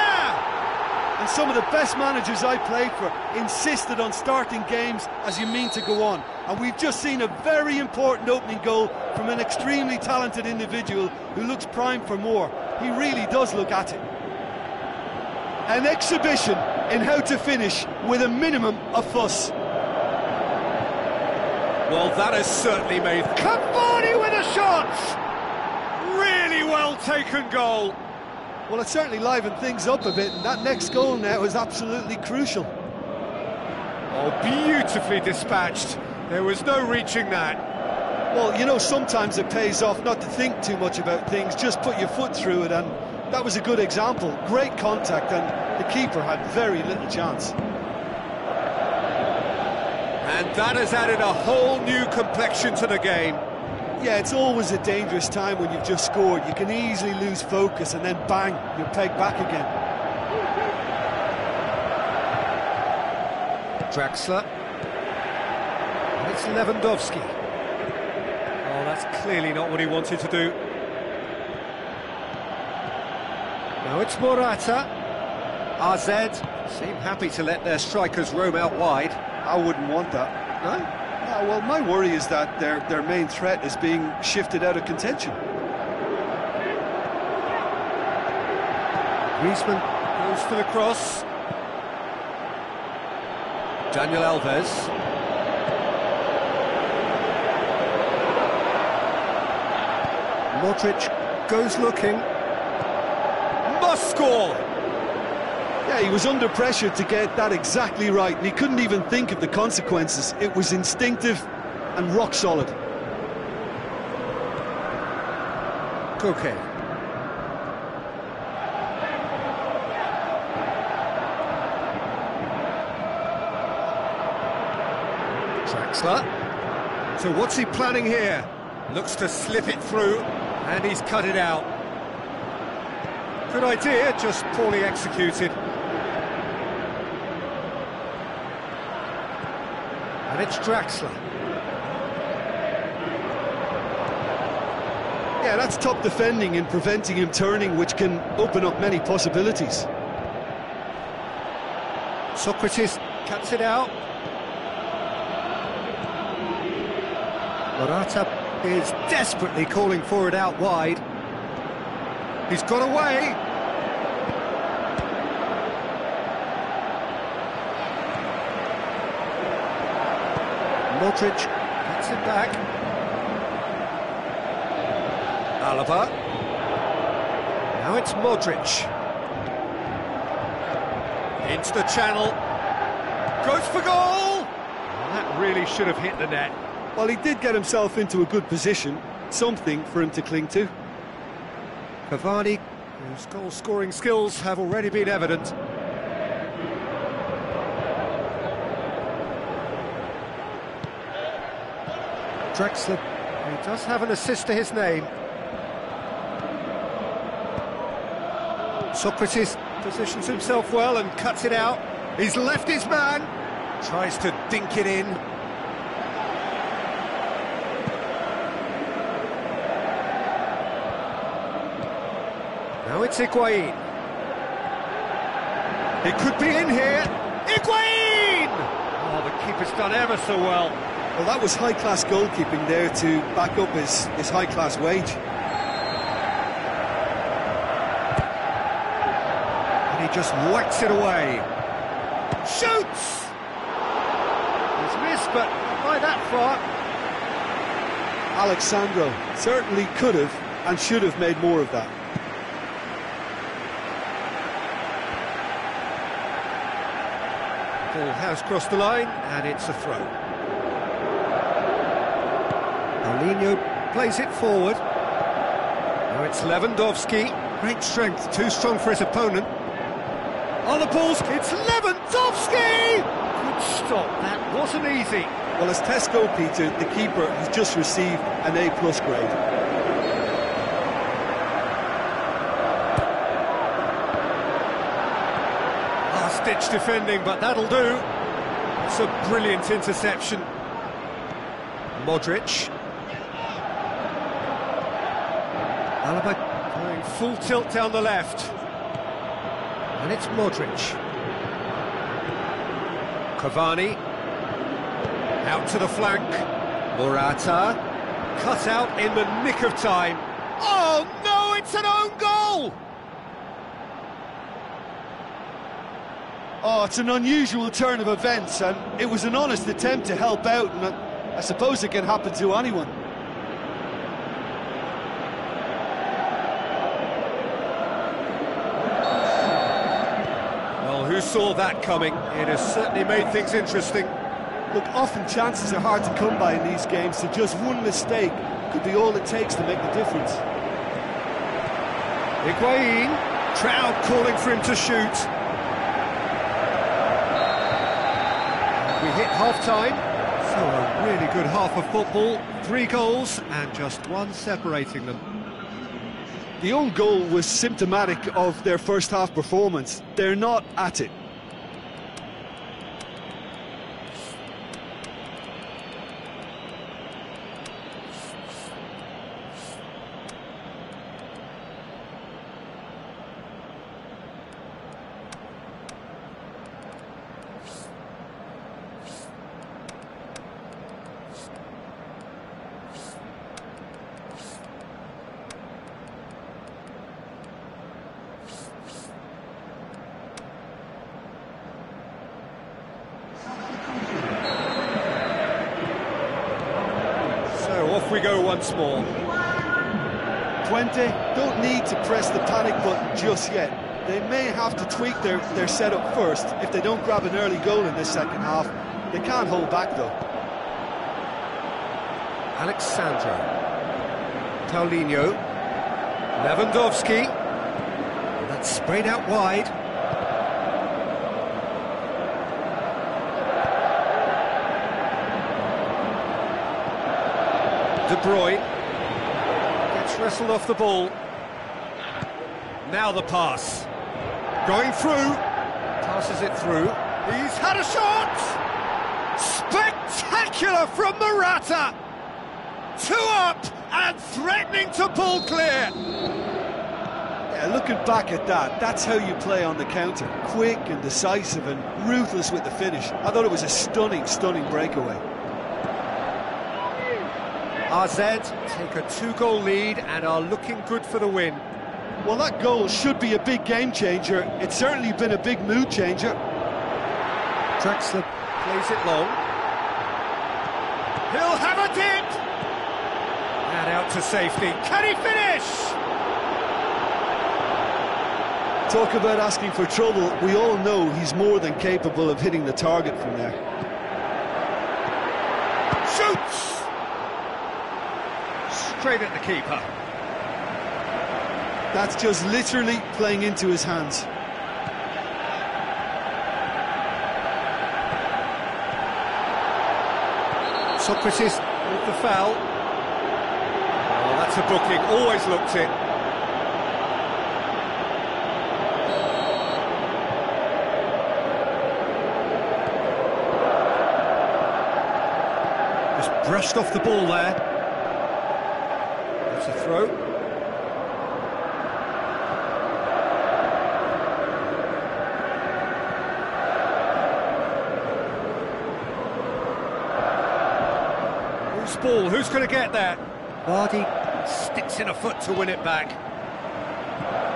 And some of the best managers I played for insisted on starting games as you mean to go on. And we've just seen a very important opening goal from an extremely talented individual who looks primed for more. He really does look at it. An exhibition in how to finish with a minimum of fuss. Well, that has certainly made... Cavani with a shot! Really well taken goal. Well, it certainly livened things up a bit, and that next goal now is absolutely crucial. Oh, beautifully dispatched. There was no reaching that. Well, you know, sometimes it pays off not to think too much about things, just put your foot through it, and that was a good example. Great contact, and the keeper had very little chance. And that has added a whole new complexion to the game. Yeah, it's always a dangerous time when you've just scored. You can easily lose focus and then bang, you're pegged back again. Draxler. And it's Lewandowski. Oh, that's clearly not what he wanted to do. Now it's Morata. AZ seem happy to let their strikers roam out wide. I wouldn't want that. No? No, well, my worry is that their main threat is being shifted out of contention. Griezmann goes for the cross. Daniel Alves. Modric goes looking. Must score! Yeah, he was under pressure to get that exactly right, and he couldn't even think of the consequences. It was instinctive and rock solid. Koke. Draxler. So what's he planning here? Looks to slip it through, and he's cut it out. Good idea, just poorly executed. And it's Draxler. Yeah, that's top defending and preventing him turning, which can open up many possibilities. Socrates cuts it out. Morata is desperately calling for it out wide. He's got away. Modric gets it back. Alaba. Now it's Modric. Into the channel. Goes for goal! That really should have hit the net. Well, he did get himself into a good position. Something for him to cling to. Cavani, whose goal-scoring skills have already been evident. Draxler, he does have an assist to his name. Socrates positions himself well and cuts it out. He's left his man, tries to dink it in. Now it's Higuain. It could be in here. Higuain! Oh, the keeper's done ever so well. Well, that was high-class goalkeeping there to back up his high-class wage. And he just whacks it away. Shoots! He's missed, but not by that far. Alex Sandro certainly could have and should have made more of that. Ball has crossed the line, and it's a throw. Paulinho plays it forward. Now it's Lewandowski. Great strength, too strong for his opponent. On the balls, it's Lewandowski! Good stop, that wasn't easy. Well, as tests go, Peter, the keeper has just received an A+ grade. Last-ditch defending, but that'll do. It's a brilliant interception. Modric. Alaba going full tilt down the left. And it's Modric. Cavani. Out to the flank. Morata. Cut out in the nick of time. Oh no, it's an own goal! Oh, it's an unusual turn of events, and it was an honest attempt to help out, and I suppose it can happen to anyone. Well, who saw that coming? It has certainly made things interesting. Look, often chances are hard to come by in these games, so just one mistake could be all it takes to make the difference. Higuain, crowd calling for him to shoot. We hit half-time, so a really good half of football. 3 goals and just one separating them. The own goal was symptomatic of their first half performance. They're not at it. Off we go once more. Twente don't need to press the panic button just yet. They may have to tweak their setup first if they don't grab an early goal in this second half. They can't hold back though. Alex Sandro. Paulinho. Lewandowski. That's sprayed out wide. De Bruyne gets wrestled off the ball. Now the pass. Going through. Passes it through. He's had a shot! Spectacular from Morata! 2 up and threatening to pull clear. Yeah, looking back at that, that's how you play on the counter. Quick and decisive and ruthless with the finish. I thought it was a stunning, stunning breakaway. AZ take a 2-goal lead and are looking good for the win. Well, that goal should be a big game changer. It's certainly been a big mood changer. Draxler plays it long. He'll have a dip! And out to safety. Can he finish? Talk about asking for trouble. We all know he's more than capable of hitting the target from there. Shoots! Straight at the keeper. That's just literally playing into his hands. Socrates with the foul. Oh, that's a booking. Always looked it. Just brushed off the ball there. A throw. Who's ball? Who's going to get there? Vardy sticks in a foot to win it back.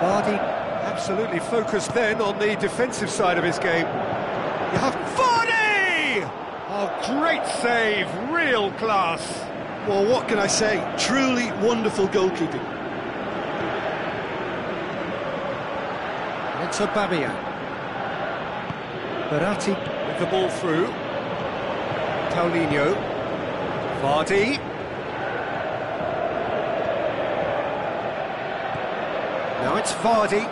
Vardy absolutely focused then on the defensive side of his game. You have Vardy! Oh, great save, real class. Well, what can I say? Truly wonderful goalkeeping. It's Aubameyang. Verratti with the ball through. Paulinho. Vardy. Now it's Vardy.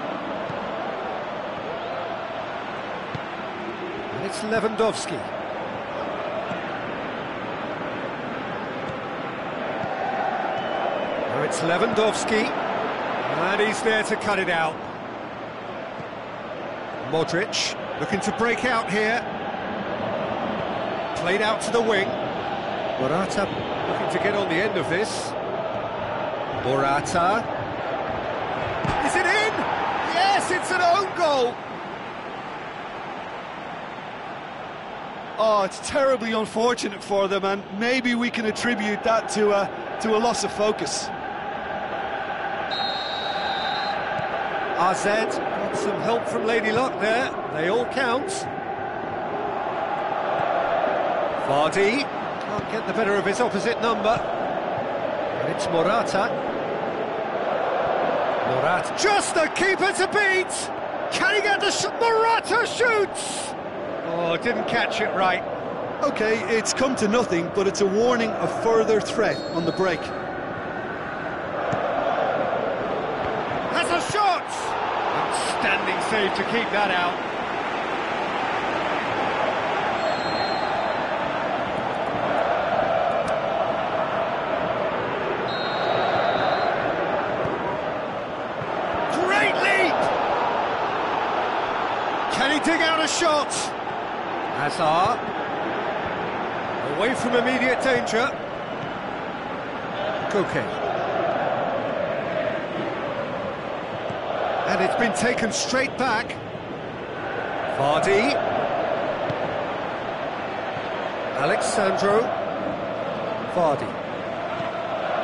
it's Lewandowski. Now it's Lewandowski, and he's there to cut it out. Modric looking to break out here. Played out to the wing. Morata looking to get on the end of this. Morata. Is it in? Yes, it's an own goal. Oh, it's terribly unfortunate for them, and maybe we can attribute that to a loss of focus. AZ got some help from Lady Luck there. They all count. Vardy can't get the better of his opposite number. And it's Morata. Morata, just the keeper to beat! Can he get the shot? Morata shoots! Oh, didn't catch it right. Okay, it's come to nothing, but it's a warning of further threat on the break. Has a shot! Outstanding save to keep that out. Great leap! Can he dig out a shot? Hazard, away from immediate danger. Koke. And it's been taken straight back. Vardy. Alexandro. Vardy.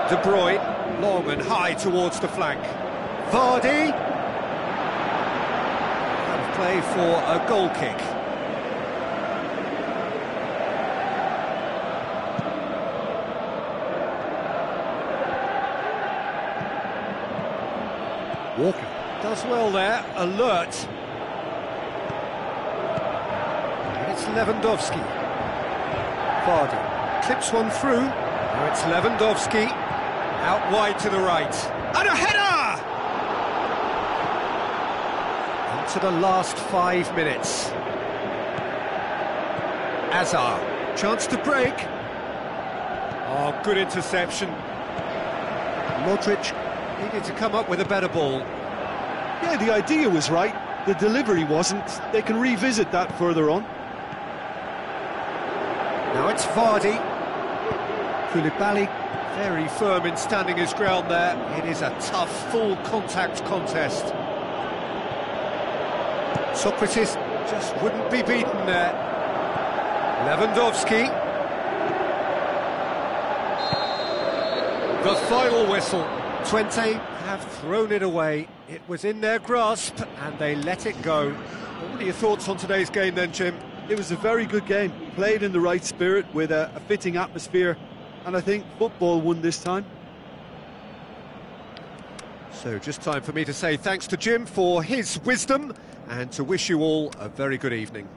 De Bruyne, long and high towards the flank. Vardy. And play for a goal kick. Walker does well there, alert. And it's Lewandowski. Vardy clips one through. Now it's Lewandowski. Out wide to the right. And a header! Into the last 5 minutes. Hazard, chance to break. Oh, good interception. Modric needed to come up with a better ball. Yeah, the idea was right, the delivery wasn't. They can revisit that further on. Now it's Vardy. Koulibaly, very firm in standing his ground there. It is a tough, full contact contest. Socrates just wouldn't be beaten there. Lewandowski. The final whistle. Twente have thrown it away. It was in their grasp and they let it go. What are your thoughts on today's game then, Jim? It was a very good game, played in the right spirit with a fitting atmosphere, and I think football won this time. So just time for me to say thanks to Jim for his wisdom and to wish you all a very good evening.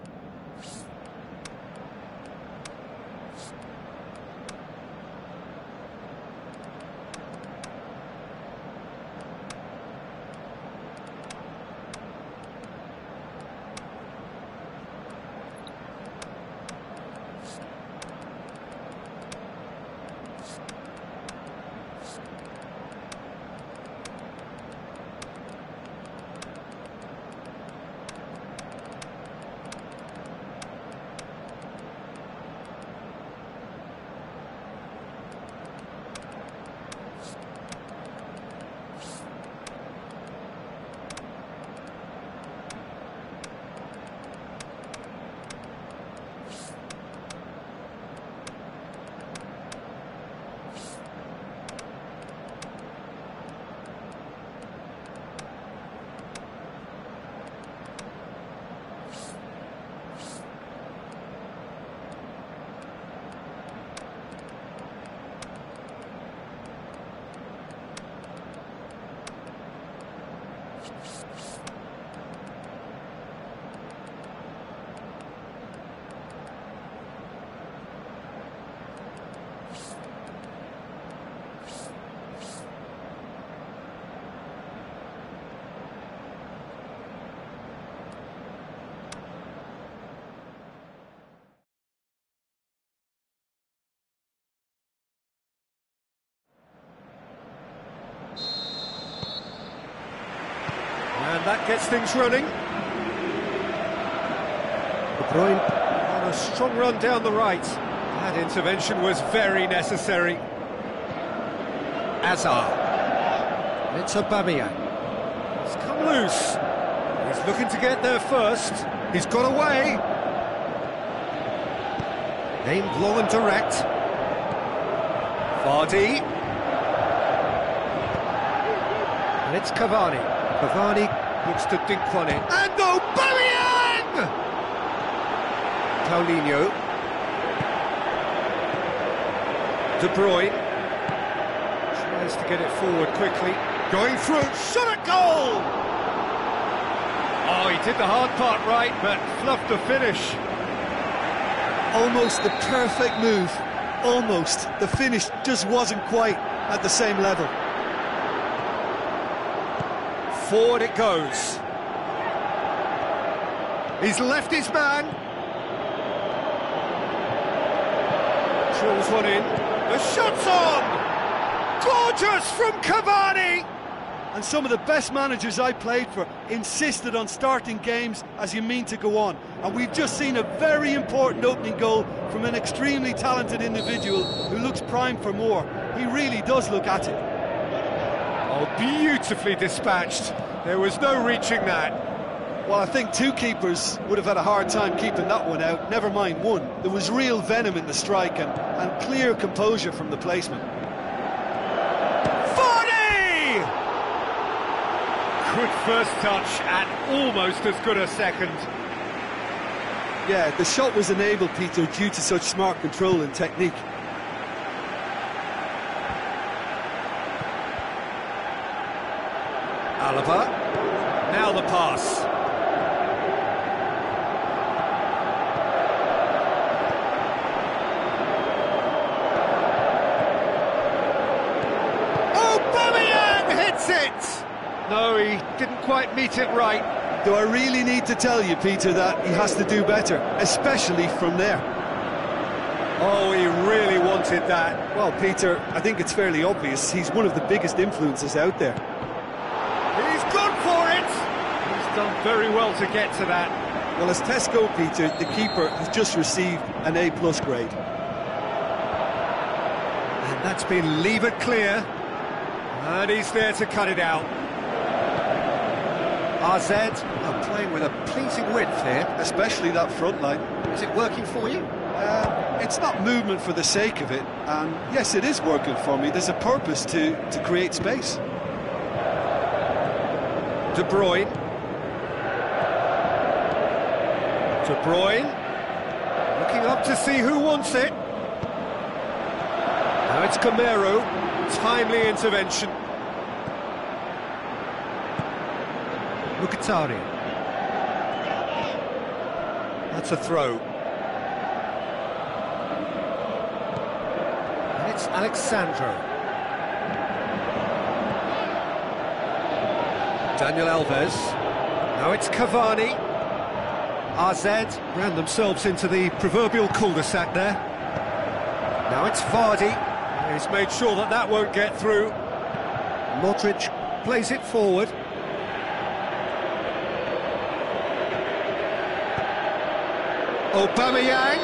And that gets things running. De Bruyne on a strong run down the right. That intervention was very necessary. Hazard. It's Aubameyang. He's come loose. He's looking to get there first. He's got away. Aimed long and direct. Vardy. And it's Cavani. Cavani looks to dink one in. And Aubameyang! Paulinho. De Bruyne. Tries to get it forward quickly. Going through. Shot at goal! Oh, he did the hard part right, but fluffed the finish. Almost the perfect move. Almost. The finish just wasn't quite at the same level. Forward it goes. He's left his man. Drills one in. The shot's on! Gorgeous from Cavani! And some of the best managers I played for insisted on starting games as you mean to go on. And we've just seen a very important opening goal from an extremely talented individual who looks primed for more. He really does look at it. Oh, beautifully dispatched. There was no reaching that. Well, I think two keepers would have had a hard time keeping that one out, never mind one. There was real venom in the strike and clear composure from the placement. Vardy! Good first touch and almost as good a second. Yeah, the shot was enabled, Peter, due to such smart control and technique. Alaba. Now the pass. Aubameyang hits it! No, he didn't quite meet it right. Do I really need to tell you, Peter, that he has to do better, especially from there? Oh, he really wanted that. Well, Peter, I think it's fairly obvious he's one of the biggest influences out there. He's gone for it! He's done very well to get to that. Well, as tests go, Peter, the keeper has just received an A+ grade. And that's been levered clear. And he's there to cut it out. RZ are playing with a pleasing width here. Especially that front line. Is it working for you? It's not movement for the sake of it, and yes, it is working for me. There's a purpose to create space. De Bruyne. De Bruyne. Looking up to see who wants it. Now it's Camero. Timely intervention. Mkhitaryan. That's a throw. And it's Alexandro. Daniel Alves. Now it's Cavani. RZ ran themselves into the proverbial cul-de-sac there. Now it's Vardy. He's made sure that that won't get through. Modric plays it forward. Aubameyang.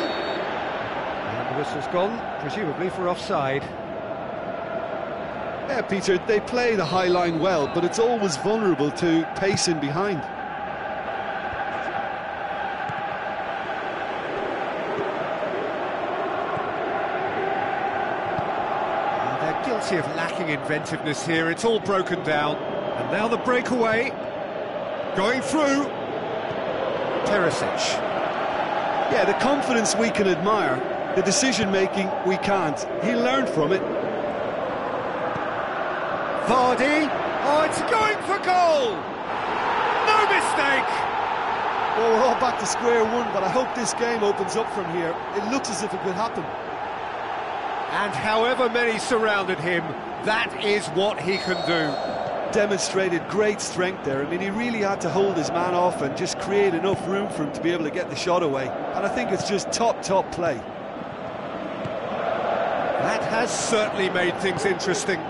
And the whistle's gone, presumably for offside. Yeah, Peter, they play the high line well, but it's always vulnerable to pace in behind. They're guilty of lacking inventiveness here. It's all broken down. And now the breakaway. Going through. Perisic. Yeah, the confidence we can admire, the decision-making we can't. He learned from it. Vardy. Oh, it's going for goal! No mistake! Well, we're all back to square one, but I hope this game opens up from here. It looks as if it could happen. And however many surrounded him, that is what he can do. Demonstrated great strength there. I mean, he really had to hold his man off and just create enough room for him to be able to get the shot away. And I think it's just top play. That has certainly made things interesting.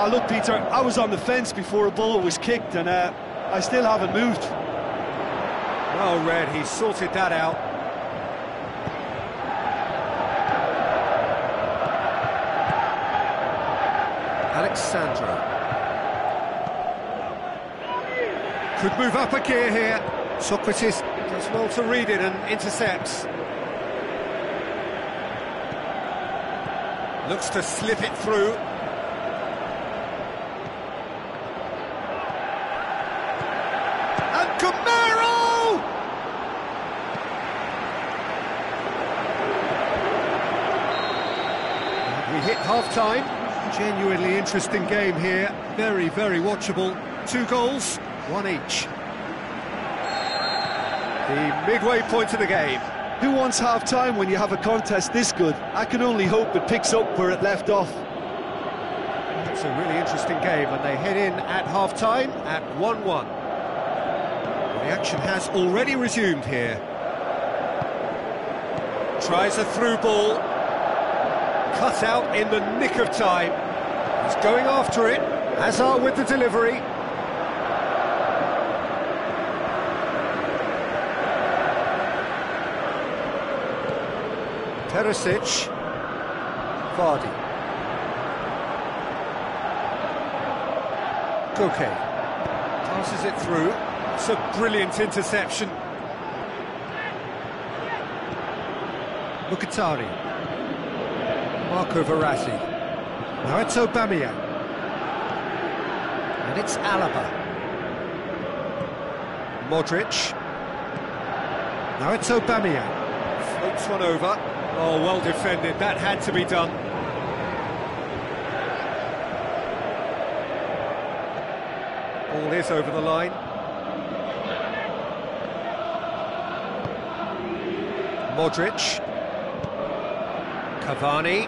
Look, Peter, I was on the fence before a ball was kicked, and I still haven't moved. Well read, he sorted that out. Alexandra. Could move up a gear here. Socrates does well to read it and intercepts. Looks to slip it through. And Camaro! We hit half-time. Genuinely interesting game here. Very, very watchable. 2 goals, 1 each. The midway point of the game. Who wants half-time when you have a contest this good? I can only hope it picks up where it left off. It's a really interesting game, and they head in at half-time at 1-1. The action has already resumed here. Tries a through ball. Cut out in the nick of time. He's going after it. Hazard with the delivery. Perisic. Vardy. Koke. Passes it through. It's a brilliant interception. Mkhitaryan. Marco Verratti. Now it's Aubameyang. And it's Alaba. Modric. Now it's Aubameyang. Floats one over. Oh, well defended. That had to be done. Ball is over the line. Modric. Cavani.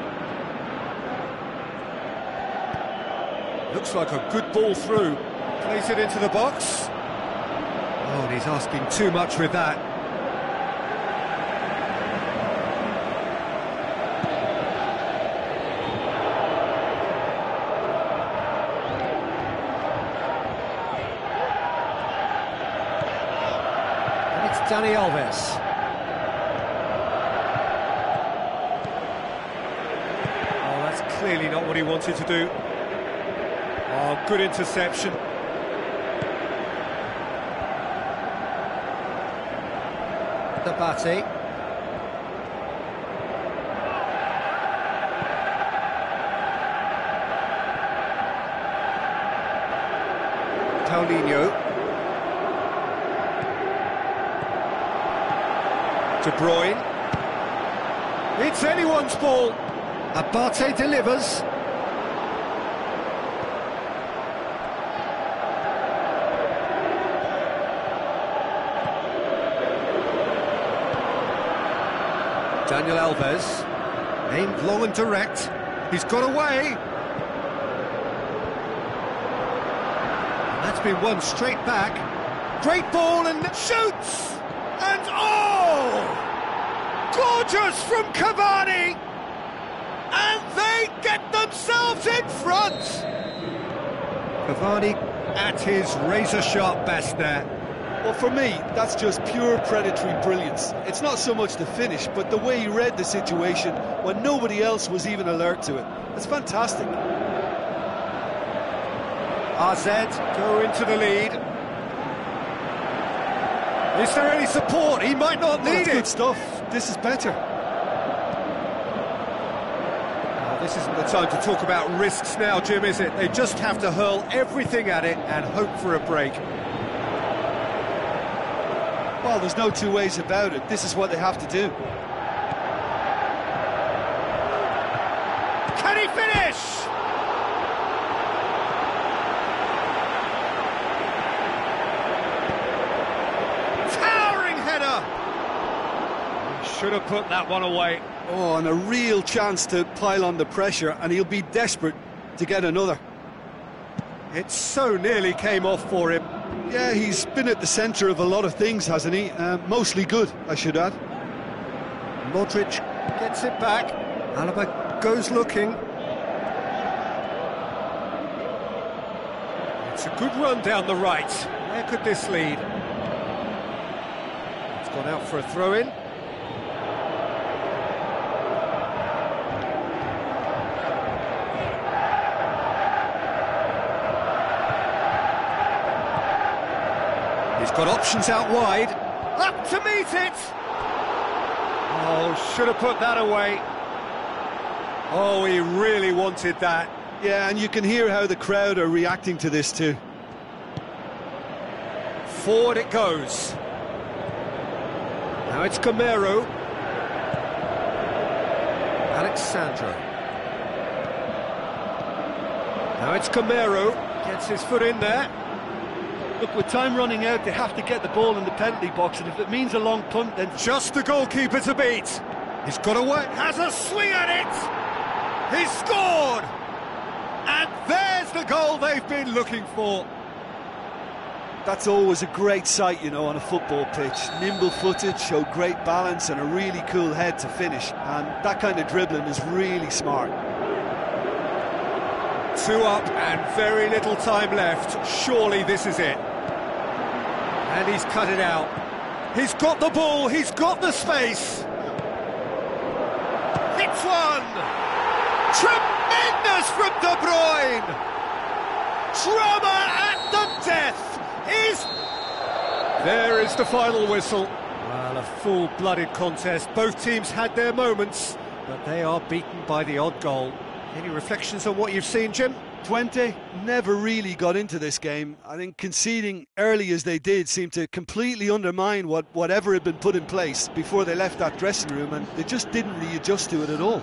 Looks like a good ball through. Plays it into the box. Oh, and he's asking too much with that. And it's Dani Alves. Oh, that's clearly not what he wanted to do. Oh, good interception. Dabate. Paulinho. De Bruyne. It's anyone's ball. Abate delivers. Daniel Alves, aimed long and direct, he's got away. And that's been won straight back. Great ball and shoots! And oh! Gorgeous from Cavani! And they get themselves in front! Cavani at his razor-sharp best there. Well, for me, that's just pure predatory brilliance. It's not so much the finish, but the way he read the situation when nobody else was even alert to it. It's fantastic. AZ go into the lead. Is there any support? He might not need it. Good stuff. This is better. Well, this isn't the time to talk about risks now, Jim, is it? They just have to hurl everything at it and hope for a break. Well, there's no two ways about it. This is what they have to do. Can he finish? Towering header! He should have put that one away. Oh, and a real chance to pile on the pressure, and he'll be desperate to get another. It so nearly came off for him. Yeah, he's been at the centre of a lot of things, hasn't he? Mostly good, I should add. Modric gets it back. Alaba goes looking. It's a good run down the right. Where could this lead? It's gone out for a throw-in. He's got options out wide. Up to meet it! Oh, should have put that away. Oh, he really wanted that. Yeah, and you can hear how the crowd are reacting to this too. Forward it goes. Now it's Gameiro. Alexandro. Now it's Gameiro. Gets his foot in there. Look, with time running out, they have to get the ball in the penalty box, and if it means a long punt, then... Just the goalkeeper to beat. He's got away, has a swing at it! He's scored! And there's the goal they've been looking for. That's always a great sight, you know, on a football pitch. Nimble-footed, showed great balance and a really cool head to finish. And that kind of dribbling is really smart. 2 up and very little time left. Surely this is it. And he's cut it out. He's got the ball, he's got the space. Hits one! Tremendous from De Bruyne! Drama at the death is... There is the final whistle. Well, a full-blooded contest. Both teams had their moments, but they are beaten by the odd goal. Any reflections on what you've seen, Jim? Twente never really got into this game. I think conceding early as they did seemed to completely undermine whatever had been put in place before they left that dressing room, and they just didn't readjust to it at all.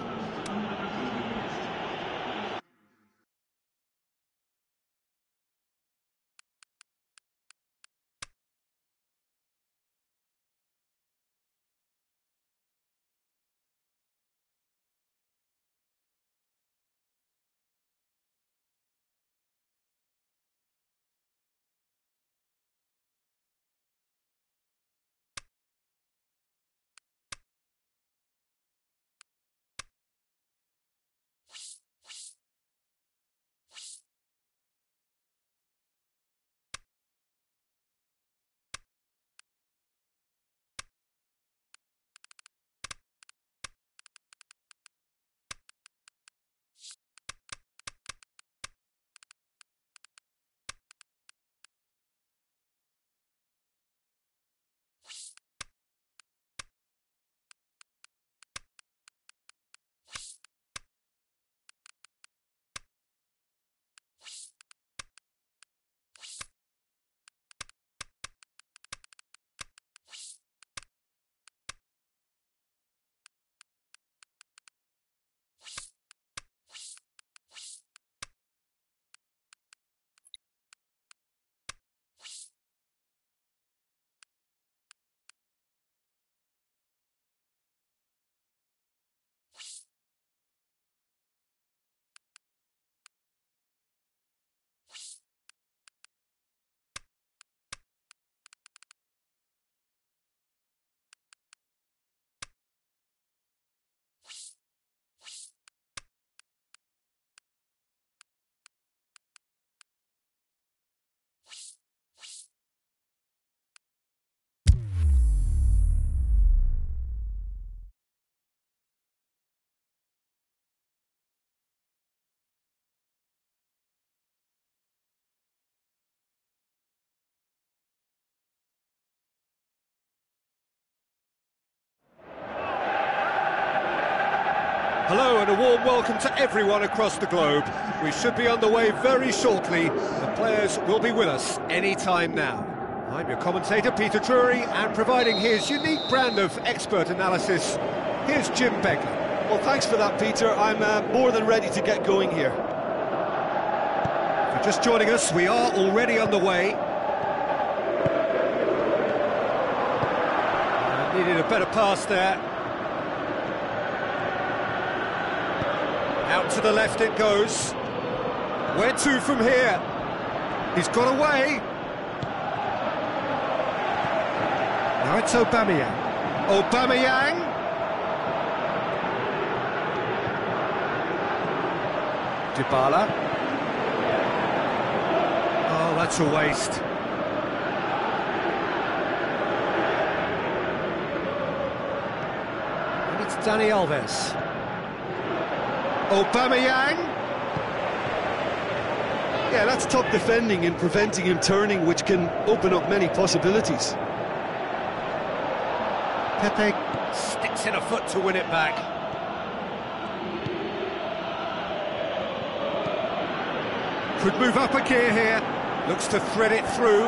Hello and a warm welcome to everyone across the globe. We should be on the way very shortly. The players will be with us any time now. I'm your commentator, Peter Drury, and providing his unique brand of expert analysis, here's Jim Begley. Well, thanks for that, Peter. I'm more than ready to get going here. If you're just joining us, we are already on the way. Needed a better pass there. Out to the left it goes. Where to from here? He's got away. Now it's Aubameyang. Aubameyang. Dybala. Oh, that's a waste. And it's Dani Alves. Aubameyang. Yeah, that's top defending and preventing him turning, which can open up many possibilities. Pepe sticks in a foot to win it back. Could move up a gear here. Looks to thread it through.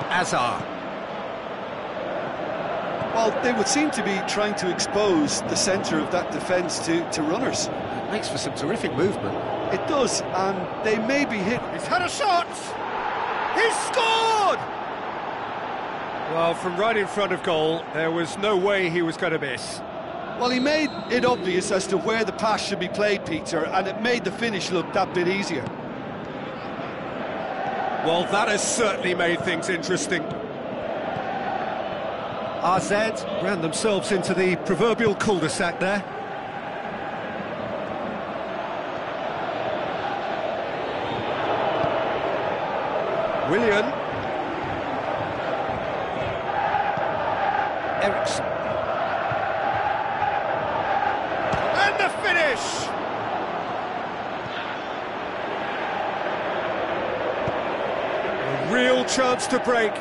Azar. Well, they would seem to be trying to expose the centre of that defence to runners. It makes for some terrific movement. It does, and they may be hit. He's had a shot! He's scored! Well, from right in front of goal, there was no way he was going to miss. Well, he made it obvious as to where the pass should be played, Peter, and it made the finish look that bit easier. Well, that has certainly made things interesting. AZ ran themselves into the proverbial cul-de-sac there. Willian. Eriksson. And the finish! A real chance to break.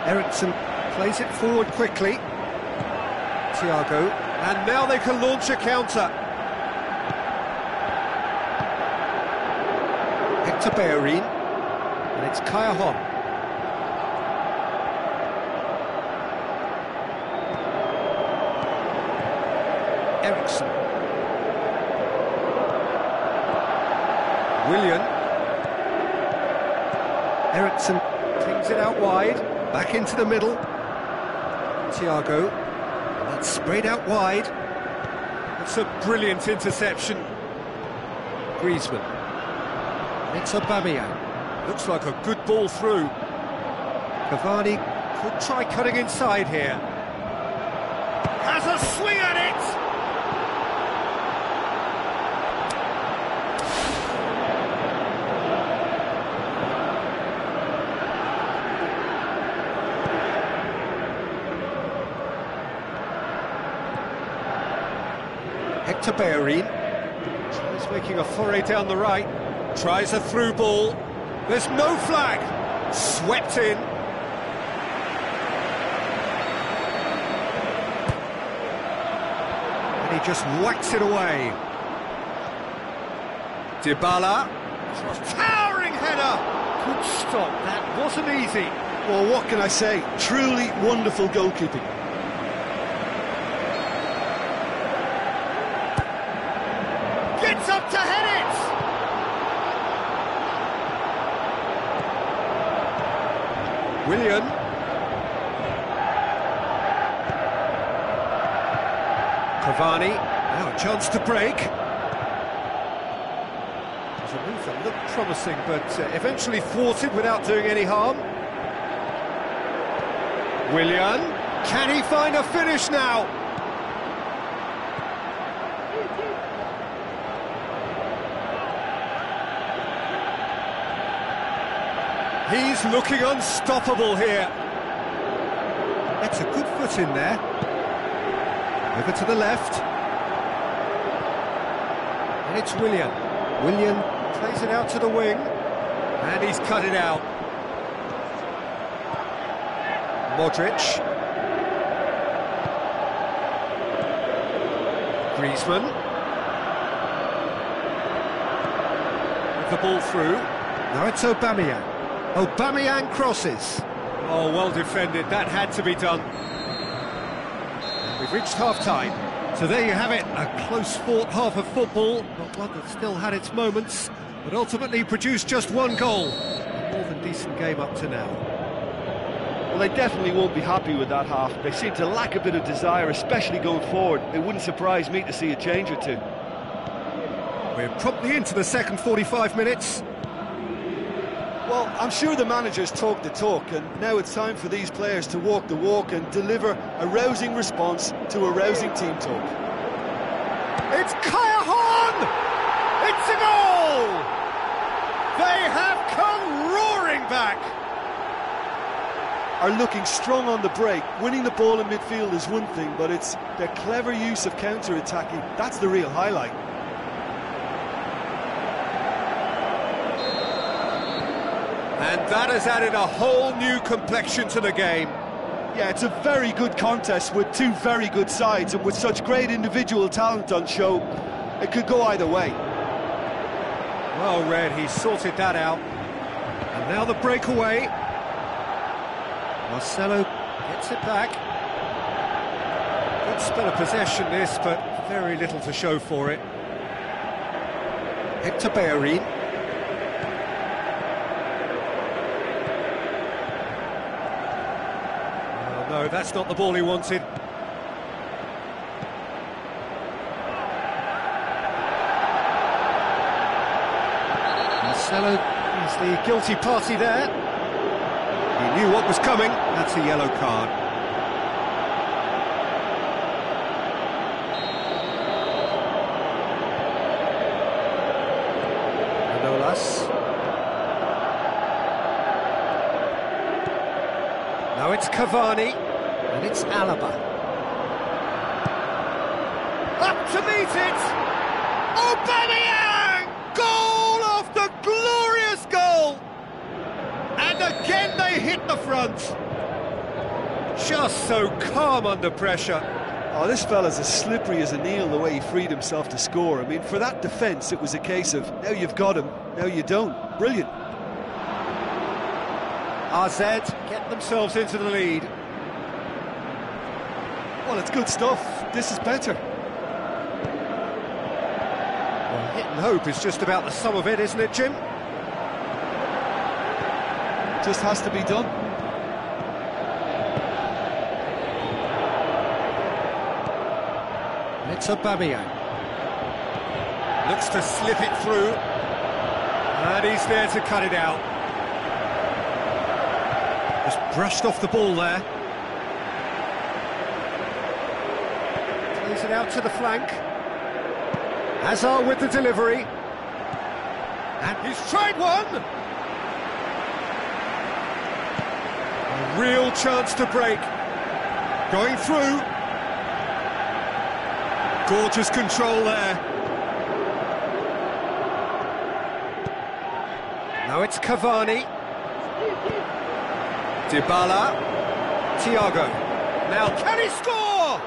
Eriksson plays it forward quickly. Thiago. And now they can launch a counter. Hector Bellerin. And it's Kaya-Hon. Eriksson. Willian. Eriksson flings it out wide. Back into the middle. Thiago. And that's sprayed out wide. That's a brilliant interception. Griezmann. And it's Aubameyang. Looks like a good ball through. Cavani could try cutting inside here. Has a swing at it! Hector Bellerin tries making a foray down the right, tries a through ball. There's no flag. Swept in. And he just whacks it away. Dybala. Towering header. Good stop. That wasn't easy. Well, what can I say? Truly wonderful goalkeeping. Gets up to head it! Willian. Cavani. Now a chance to break. It was a move that looked promising, but eventually thwarted without doing any harm. Willian. Can he find a finish now? He's looking unstoppable here. That's a good foot in there. Over to the left. And it's Willian. Willian plays it out to the wing. And he's cut it out. Modric. Griezmann. With the ball through. Now it's Aubameyang. Aubameyang crosses. Oh, well defended. That had to be done. We've reached half-time. So there you have it, a close-fought half of football, not one that still had its moments, but ultimately produced just one goal. A more than decent game up to now. Well, they definitely won't be happy with that half. They seem to lack a bit of desire, especially going forward. It wouldn't surprise me to see a change or two. We're promptly into the second 45 minutes. Well, I'm sure the managers talk the talk, and now it's time for these players to walk the walk and deliver a rousing response to a rousing team talk. It's Callahan! It's a goal! They have come roaring back! Are looking strong on the break. Winning the ball in midfield is one thing, but it's their clever use of counter-attacking. That's the real highlight. And that has added a whole new complexion to the game. Yeah, it's a very good contest with two very good sides, and with such great individual talent on show, it could go either way. Well read, he sorted that out. And now the breakaway. Marcelo gets it back. Good spell of possession this, but very little to show for it. Hector Bellerin. No, that's not the ball he wanted. Marcelo is the guilty party there. He knew what was coming. That's a yellow card. Manolas. Now it's Cavani, and it's Alaba. Up to meet it! Aubameyang! Goal after glorious goal! And again they hit the front. Just so calm under pressure. Oh, this fella's as slippery as an eel the way he freed himself to score. I mean, for that defence, it was a case of, now you've got him, now you don't. Brilliant. AZ get themselves into the lead. Well, it's good stuff. This is better. Well, hit and hope is just about the sum of it, isn't it, Jim? Just has to be done. It's Aubameyang. Looks to slip it through. And he's there to cut it out. Just brushed off the ball there. Plays it out to the flank. Hazard with the delivery. And he's tried one! A real chance to break. Going through. Gorgeous control there. Now it's Cavani. Dybala. Thiago. Now can he score?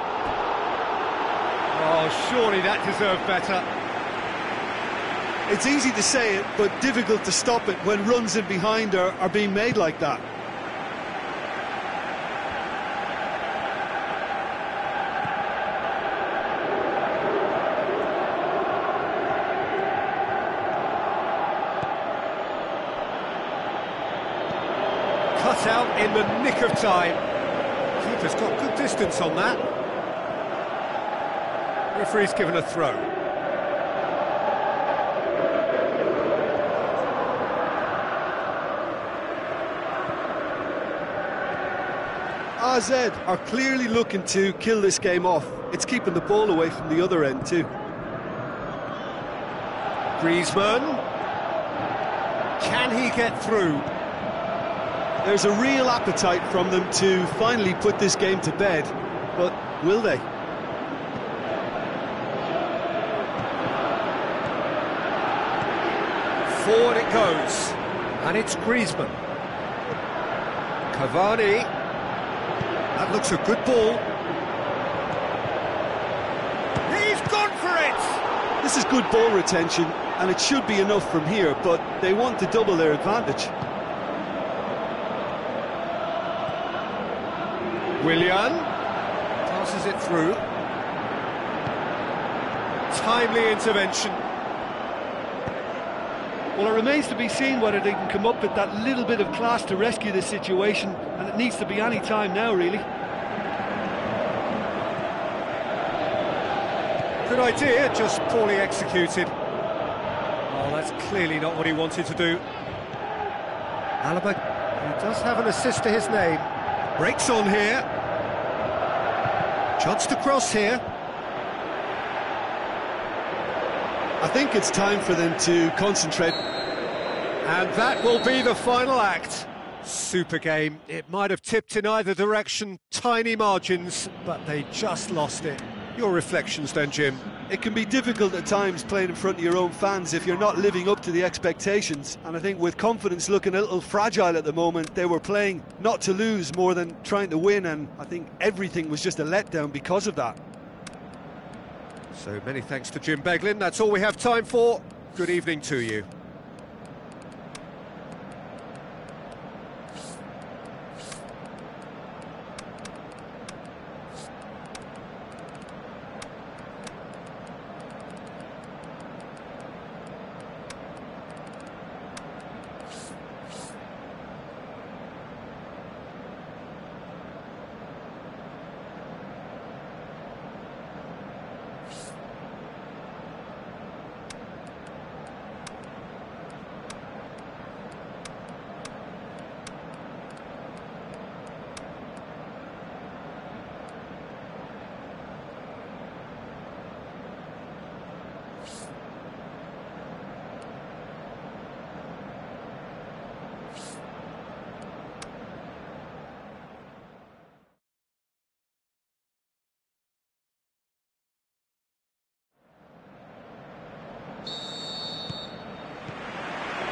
Oh, surely that deserved better. It's easy to say it, but difficult to stop it when runs in behind are being made like that. Cut out in the nick of time. Keeper's got good distance on that. Referee's given a throw. AZ are clearly looking to kill this game off. It's keeping the ball away from the other end too. Griezmann. Can he get through? There's a real appetite from them to finally put this game to bed, but will they? Forward it goes, and it's Griezmann. Cavani. That looks a good ball. He's gone for it! This is good ball retention, and it should be enough from here, but they want to double their advantage. Willian passes it through. Timely intervention. Well, it remains to be seen whether they can come up with that little bit of class to rescue this situation, and it needs to be any time now, really. Good idea, just poorly executed. Oh, that's clearly not what he wanted to do. Alaba, who does have an assist to his name, breaks on here. Chance to cross here. I think it's time for them to concentrate. And that will be the final act. Super game. It might have tipped in either direction, tiny margins, but they just lost it. Your reflections then, Jim? It can be difficult at times playing in front of your own fans if you're not living up to the expectations. And I think with confidence looking a little fragile at the moment, they were playing not to lose more than trying to win, and I think everything was just a letdown because of that. So many thanks to Jim Beglin. That's all we have time for. Good evening to you.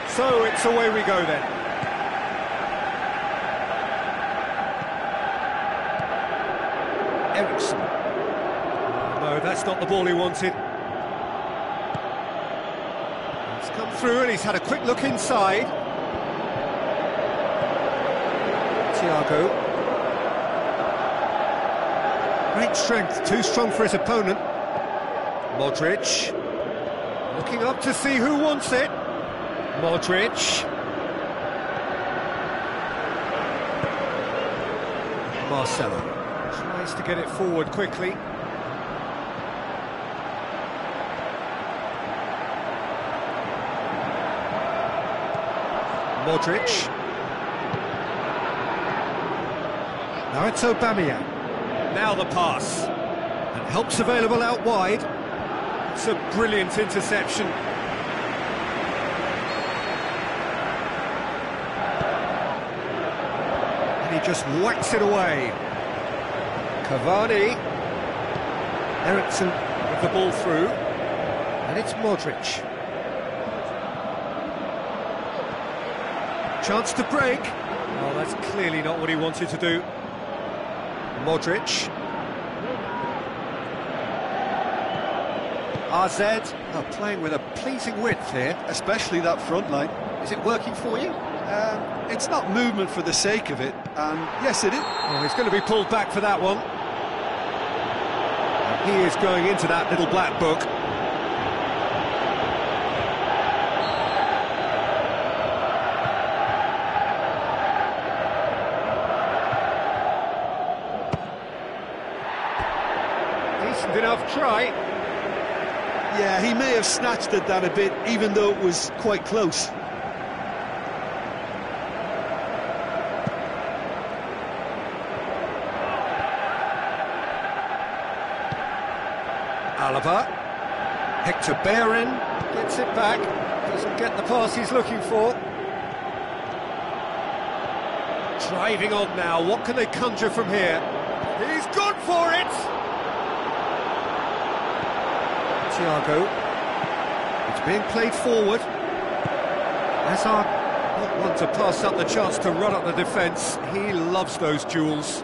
So it's away we go then. Ericsson. No, that's not the ball he wanted. He's come through and he's had a quick look inside. Thiago. Great strength, too strong for his opponent. Modric. Looking up to see who wants it. Modric. Marcelo tries to get it forward quickly. Modric. Now it's Aubameyang. Now the pass. And help's available out wide. It's a brilliant interception. He just whacks it away. Cavani. Ericsson with the ball through. And it's Modric. Chance to break. Oh, that's clearly not what he wanted to do. Modric. RZ playing with a pleasing width here. Especially that front line. Is it working for you? It's not movement for the sake of it, and yes it is. Oh, he's going to be pulled back for that one. And he is going into that little black book. Decent enough try. Yeah, he may have snatched at that a bit, even though it was quite close. Alaba, Hector Bellerin gets it back, doesn't get the pass he's looking for. Driving on now, what can they conjure from here? He's gone for it! Thiago, it's being played forward. Hazard, not one to pass up the chance to run up the defence. He loves those duels.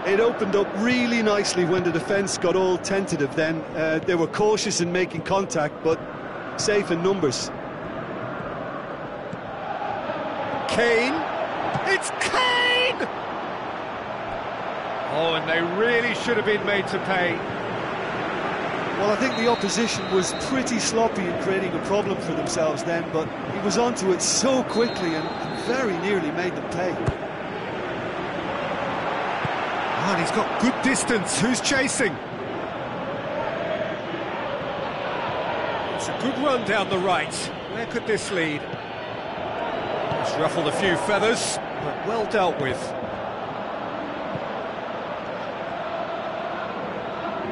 It opened up really nicely when the defence got all tentative then. They were cautious in making contact, but safe in numbers. Kane. It's Kane! Oh, and they really should have been made to pay. Well, I think the opposition was pretty sloppy in creating a problem for themselves then, but he was onto it so quickly and very nearly made them pay. And he's got good distance. Who's chasing? It's a good run down the right. Where could this lead? He's ruffled a few feathers, but well dealt with.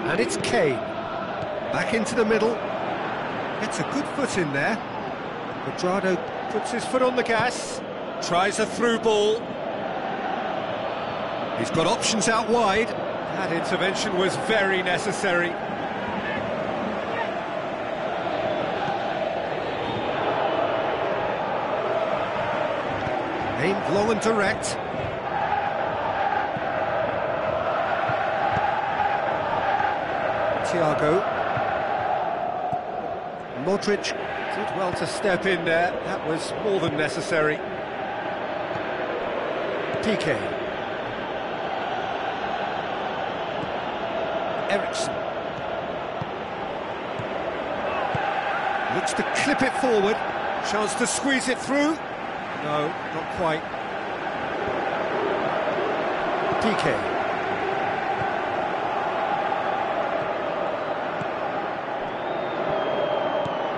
And it's Kane. Back into the middle. Gets a good foot in there. Cuadrado puts his foot on the gas. Tries a through ball. He's got options out wide. That intervention was very necessary. Aimed long and direct. Thiago. Modric did well to step in there. That was more than necessary. Piqué. Eriksen. Looks to clip it forward. Chance to squeeze it through. No, not quite. Piqué.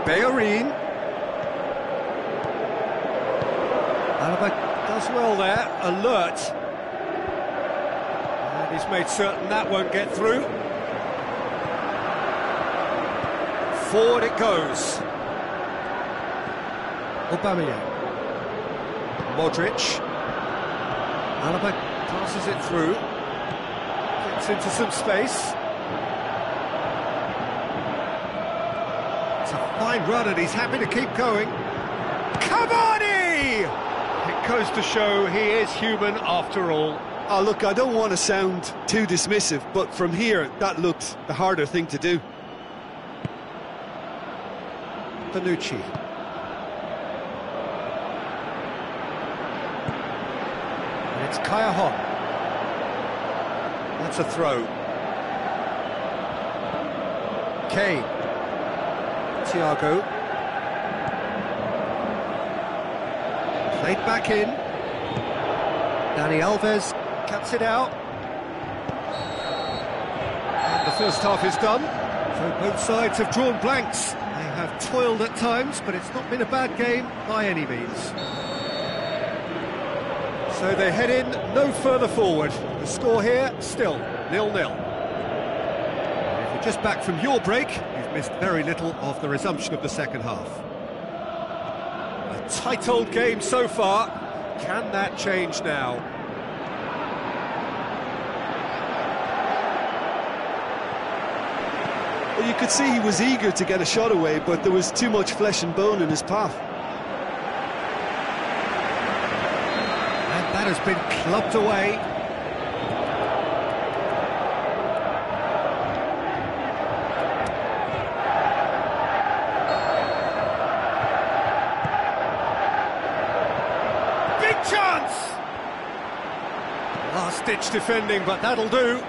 Bellerin. Alaba does well there, alert. And he's made certain that won't get through. Forward it goes. Aubameyang. Modric. Alaba passes it through. Gets into some space. It's a fine run and he's happy to keep going. Cavani! It goes to show he is human after all. Oh, look, I don't want to sound too dismissive, but from here, that looked the harder thing to do. Bonucci. And it's Kaya. That's a throw. Kane. Thiago. Played back in. Dani Alves cuts it out. And the first half is done. So both sides have drawn blanks. They have toiled at times, but it's not been a bad game by any means. So they head in no further forward. The score here, still 0-0. If you're just back from your break, you've missed very little of the resumption of the second half. A tight old game so far. Can that change now? Well, you could see he was eager to get a shot away, but there was too much flesh and bone in his path. And that has been clubbed away. Big chance! Last-ditch defending, but that'll do.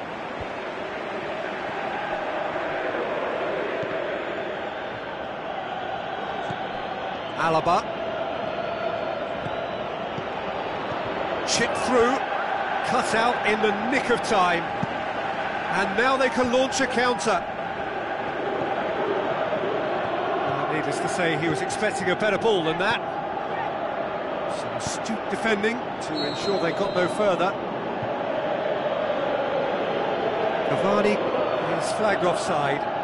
Alaba. Chipped through, cut out in the nick of time. And now they can launch a counter. Needless to say, he was expecting a better ball than that. Some astute defending to ensure they got no further. Cavani is flagged offside.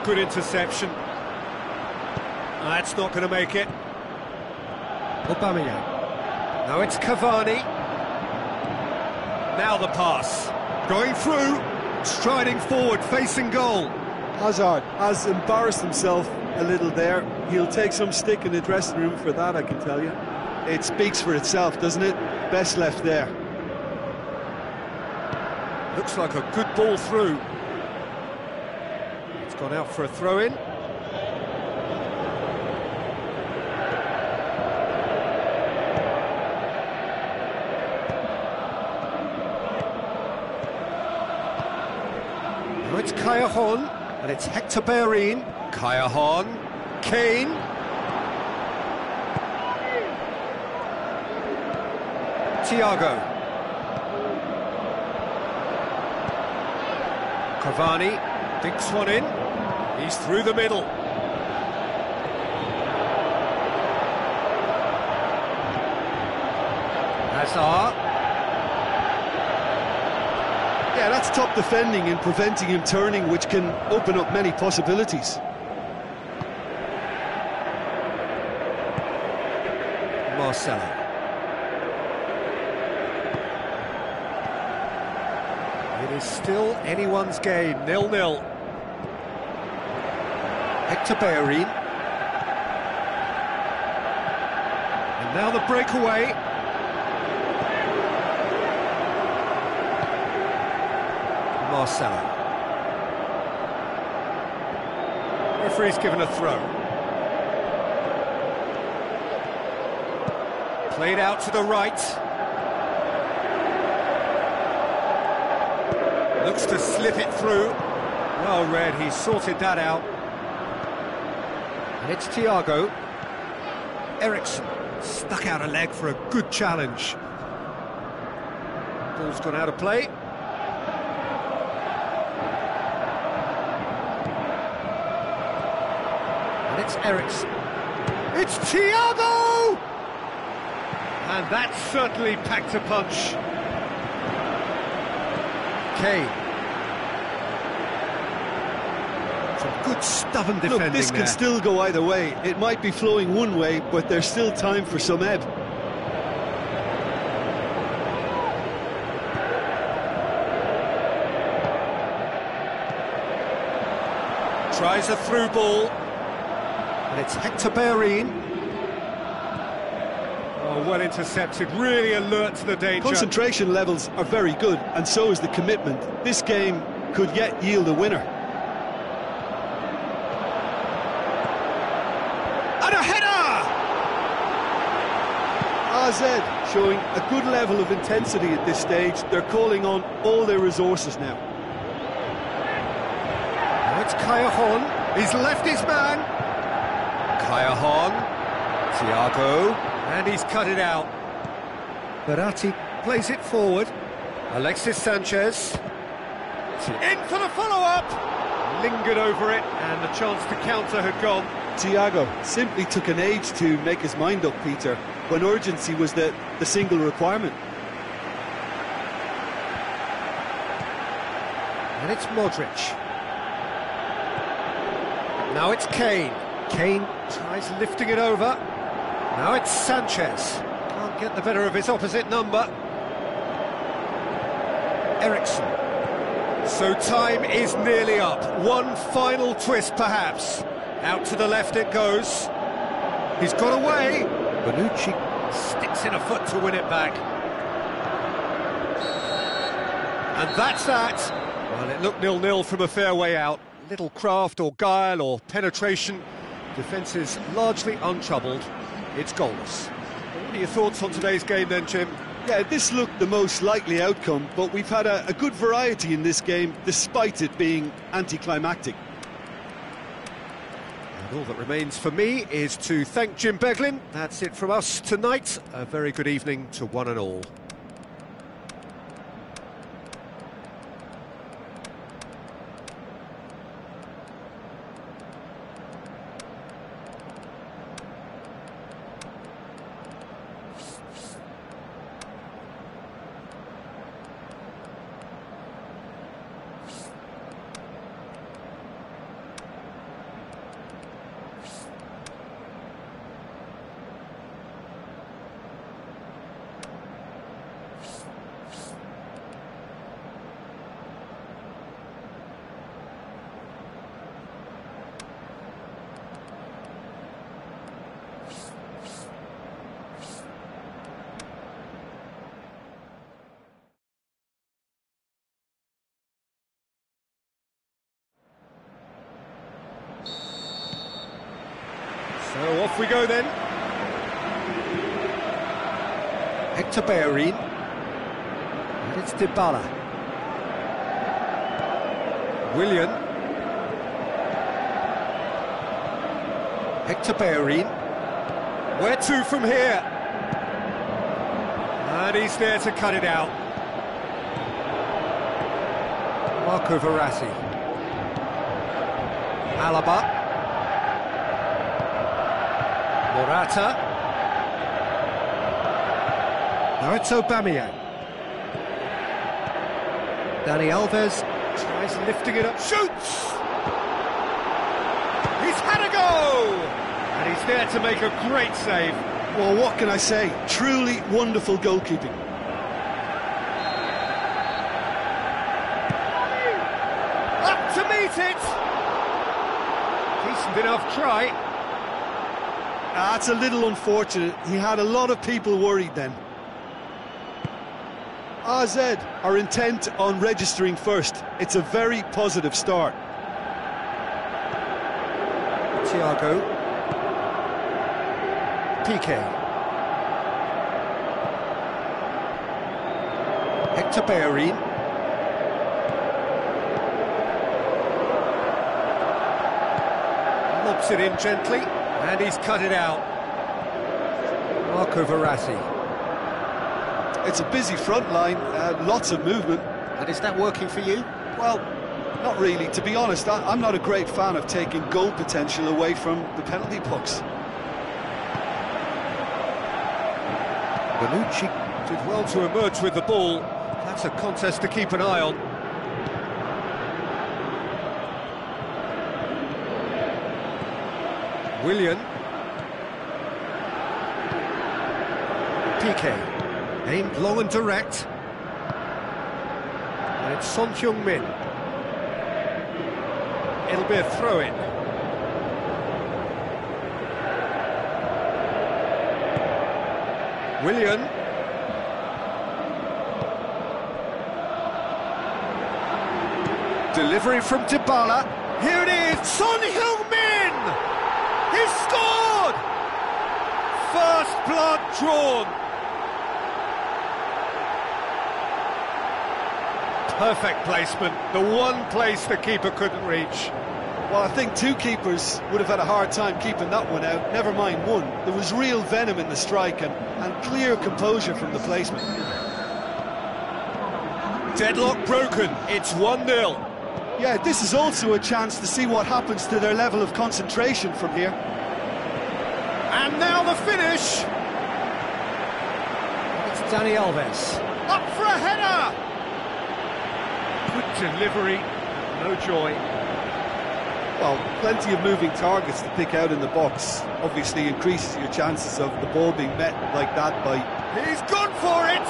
Good interception. That's not going to make it. Aubameyang. Now it's Cavani. Now the pass. Going through, striding forward, facing goal. Hazard has embarrassed himself a little there. He'll take some stick in the dressing room for that, I can tell you. It speaks for itself, doesn't it? Best left there. Looks like a good ball through. Gone out for a throw-in. Now it's Callejon, and it's Hector Bellerin. Callejon, Kane. Thiago. Cavani dinks one in. He's through the middle. Hazard. Yeah, that's top defending and preventing him turning, which can open up many possibilities. Marcelo. It is still anyone's game, 0-0. Hector Bellerin. And now the breakaway. Marcelo. Referee's given a throw. Played out to the right. Looks to slip it through. Well read, he sorted that out. And it's Thiago. Eriksen stuck out a leg for a good challenge. Ball's gone out of play. And it's Eriksen. It's Thiago! And that certainly packed a punch. Kane. Some good stubborn defending. Look, this can still go either way. It might be flowing one way, but there's still time for some ebb. Tries a through ball. And it's Hector Bellerin. Oh, well intercepted, really alert to the danger. Concentration levels are very good, and so is the commitment. This game could yet yield a winner. And a header! AZ showing a good level of intensity at this stage. They're calling on all their resources now. Now it's Callejon. He's left his man. Callejon. Thiago. And he's cut it out. Verratti plays it forward. Alexis Sanchez. In for the follow-up. Lingered over it, and the chance to counter had gone. Thiago simply took an age to make his mind up, Peter, when urgency was the single requirement. And it's Modric. Now it's Kane. Kane tries lifting it over. Now it's Sanchez. Can't get the better of his opposite number. Eriksen. So time is nearly up. One final twist, perhaps. Out to the left it goes. He's got away. Bonucci sticks in a foot to win it back. And that's that. Well, it looked 0-0 from a fair way out. Little craft or guile or penetration. Defence is largely untroubled. It's goalless. What are your thoughts on today's game then, Jim? Yeah, this looked the most likely outcome, but we've had a good variety in this game, despite it being anticlimactic. And all that remains for me is to thank Jim Beglin. That's it from us tonight. A very good evening to one and all. So off we go then. Hector Bellerin. And it's Dybala. Willian. Hector Bellerin. Where to from here? And he's there to cut it out. Marco Verratti. Alaba. Morata. Now it's Aubameyang. Dani Alves tries lifting it up, shoots! He's had a go! And he's there to make a great save. Well, what can I say? Truly wonderful goalkeeping. Up to meet it! Decent enough try. That's a little unfortunate. He had a lot of people worried then. AZ are intent on registering first. It's a very positive start. Thiago. Piqué. Hector Bellerin. Lobs it in gently, and he's cut it out. Marco Verratti. It's a busy front line, lots of movement. And is that working for you? Well, not really. To be honest, I'm not a great fan of taking goal potential away from the penalty box. Bonucci did well to emerge with the ball. That's a contest to keep an eye on. Willian. Piqué. Aimed low and direct. And it's Son Heung-min. It'll be a throw-in. Willian. Delivery from Dybala. Here it is, Son Heung-min! He's scored! First blood drawn. Perfect placement, the one place the keeper couldn't reach. Well, I think two keepers would have had a hard time keeping that one out, never mind one. There was real venom in the strike and clear composure from the placement. Deadlock broken, it's 1-0. Yeah, this is also a chance to see what happens to their level of concentration from here. And now the finish! It's Dani Alves. Up for a header! Good delivery, no joy. Well, plenty of moving targets to pick out in the box. Obviously increases your chances of the ball being met like that by... He's gone for it!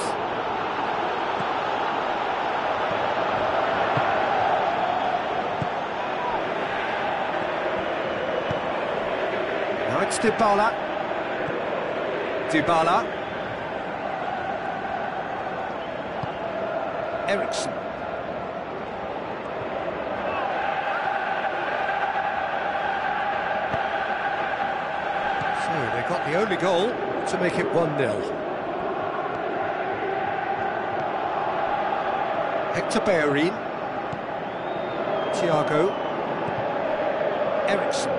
Now it's Dybala. Dybala. Eriksen. So they got the only goal to make it 1-0. Hector Bellerin. Thiago. Eriksen.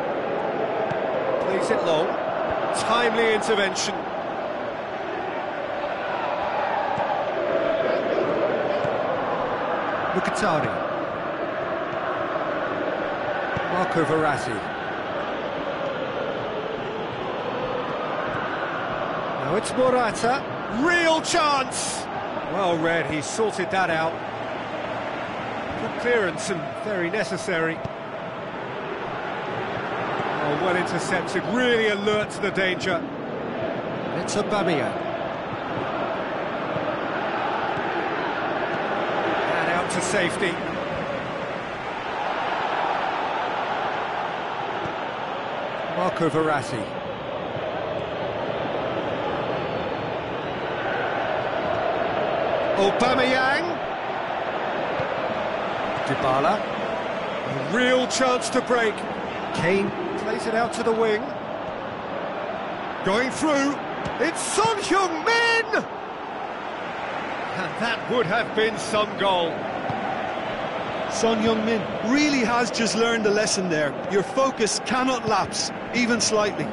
Plays it long. Timely intervention. Mkhitaryan. Marco Verratti. Now it's Morata. Real chance! Well read, he sorted that out. Good clearance and very necessary. Oh, well intercepted, really alert to the danger. It's Aubameyang. And out to safety. Marco Verratti. Aubameyang. Dybala. A real chance to break. Kane plays it out to the wing. Going through. It's Son Heung-min! And that would have been some goal. Son Heung-min really has just learned a lesson there. Your focus cannot lapse, even slightly.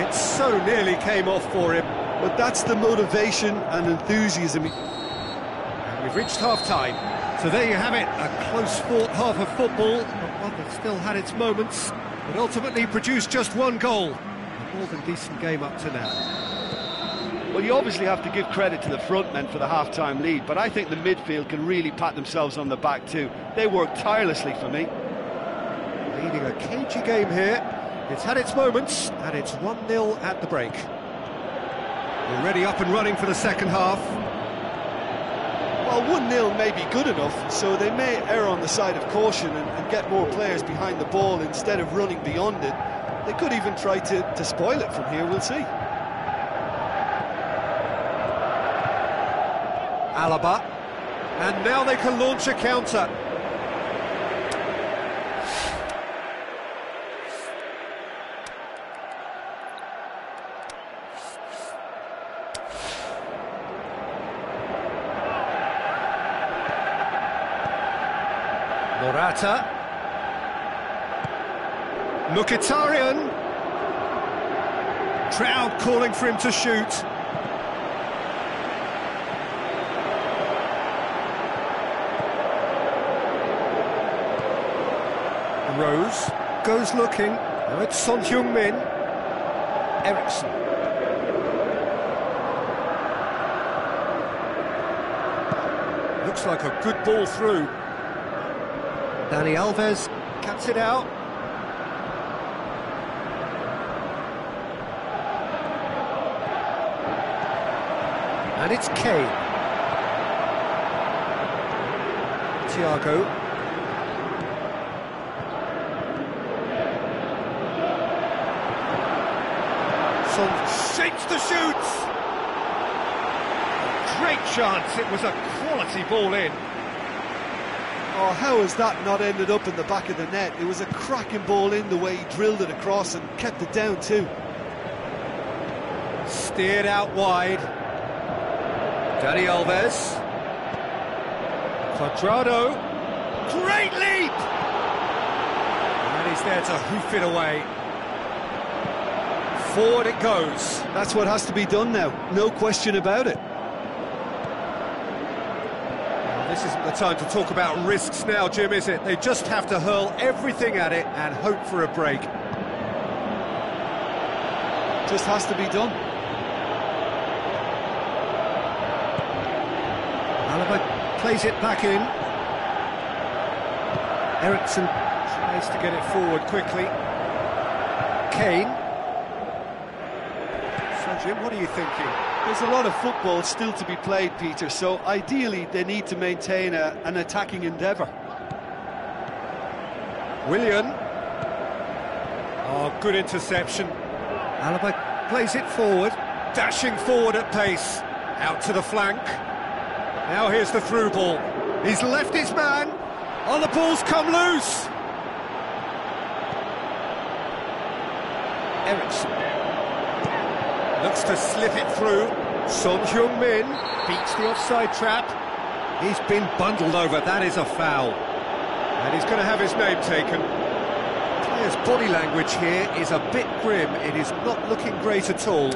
It so nearly came off for him. But that's the motivation and enthusiasm. And we've reached half-time. So there you have it, a close-fought half of football, but one that still had its moments, but ultimately produced just one goal. A more than decent game up to now. Well, you obviously have to give credit to the front men for the half-time lead, but I think the midfield can really pat themselves on the back too. They worked tirelessly for me. Leading a cagey game here. It's had its moments, and it's 1-0 at the break. Already up and running for the second half. Well, 1-0 may be good enough, so they may err on the side of caution and get more players behind the ball instead of running beyond it. They could even try to spoil it from here, we'll see. Alaba, and now they can launch a counter. Morata. Mkhitaryan. Crowd calling for him to shoot. Rose goes looking. Now it's Son Heung-min. Eriksen. Looks like a good ball through. Dani Alves cuts it out. And it's Kane. Thiago. Son shapes the shoot. Great chance, it was a quality ball in. Oh, how has that not ended up in the back of the net? It was a cracking ball in the way he drilled it across and kept it down too. Steered out wide. Dani Alves. Cuadrado. Great leap! And he's there to hoof it away. Forward it goes. That's what has to be done now, no question about it. This isn't the time to talk about risks now, Jim, is it? They just have to hurl everything at it and hope for a break. Just has to be done. Alaba plays it back in. Eriksen tries to get it forward quickly. Kane. So, Jim, what are you thinking? There's a lot of football still to be played, Peter, so ideally they need to maintain an attacking endeavour. Willian. Oh, good interception. Alaba plays it forward, dashing forward at pace. Out to the flank. Now here's the through ball. He's left his man. Oh, the ball's come loose. Eriksen. Looks to slip it through. Son Heung-min beats the offside trap. He's been bundled over. That is a foul. And he's going to have his name taken. The player's body language here is a bit grim. It is not looking great at all.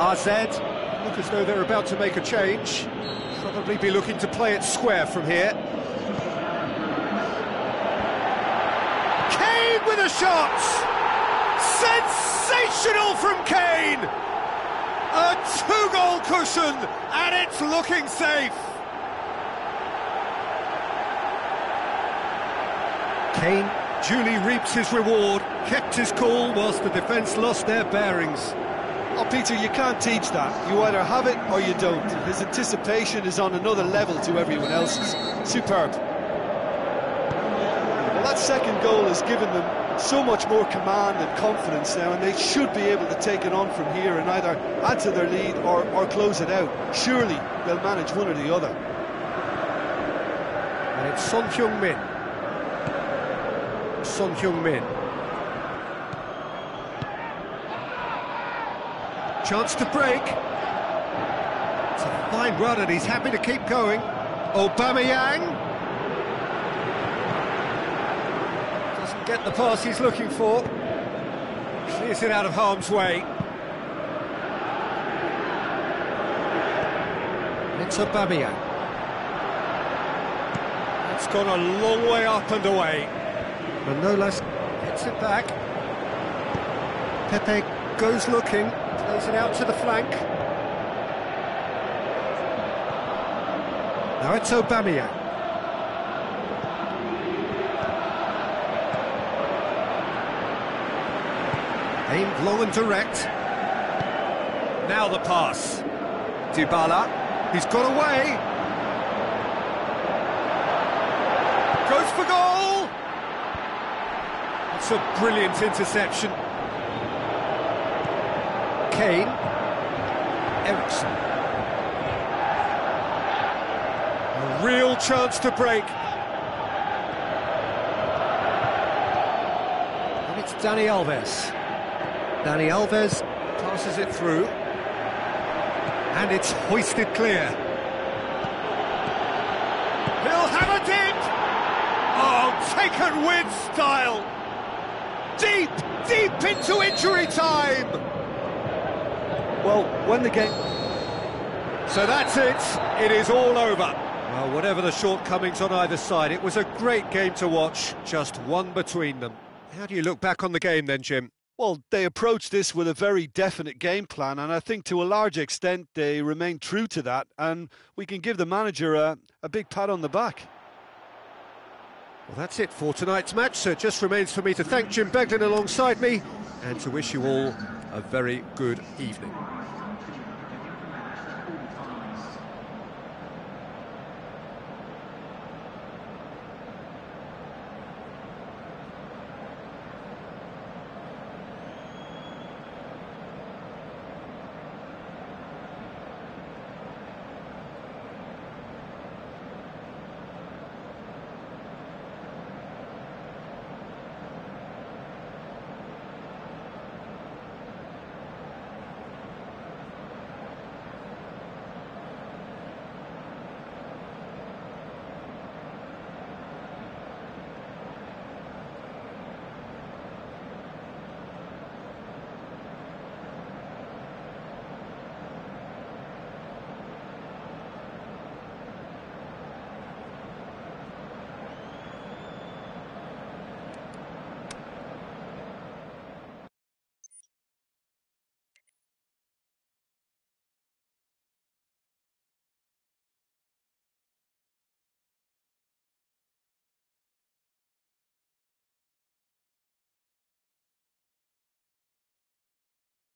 AZ look as though they're about to make a change. Probably be looking to play it square from here. Kane with a shot! Sensational from Kane! A two-goal cushion, and it's looking safe. Kane duly reaps his reward, kept his cool whilst the defence lost their bearings. Oh, Peter, you can't teach that. You either have it or you don't. His anticipation is on another level to everyone else's. Superb. Well, that second goal has given them so much more command and confidence now, and they should be able to take it on from here and either add to their lead or close it out. Surely they'll manage one or the other. And it's Son Heung-min. Son Heung-min. Chance to break. It's a fine run and he's happy to keep going. Aubameyang. Doesn't get the pass he's looking for. Clears it out of harm's way. It's Aubameyang. It's gone a long way up and away. Manolas gets it back. Pepe goes looking, plays it out to the flank. Now it's Aubameyang. Aimed long and direct. Now the pass. Dybala, he's got away. Goes for goal! It's a brilliant interception. Kane. Eriksen. A real chance to break. And it's Dani Alves. Dani Alves passes it through. And it's hoisted clear. He'll have a dip! Oh, taken with style! Deep, deep into injury time! Well, when the game... So that's it, it is all over. Well, whatever the shortcomings on either side, it was a great game to watch, just one between them. How do you look back on the game then, Jim? Well, they approached this with a very definite game plan, and I think to a large extent they remained true to that, and we can give the manager a big pat on the back. Well, that's it for tonight's match, so it just remains for me to thank Jim Beglin alongside me and to wish you all a very good evening.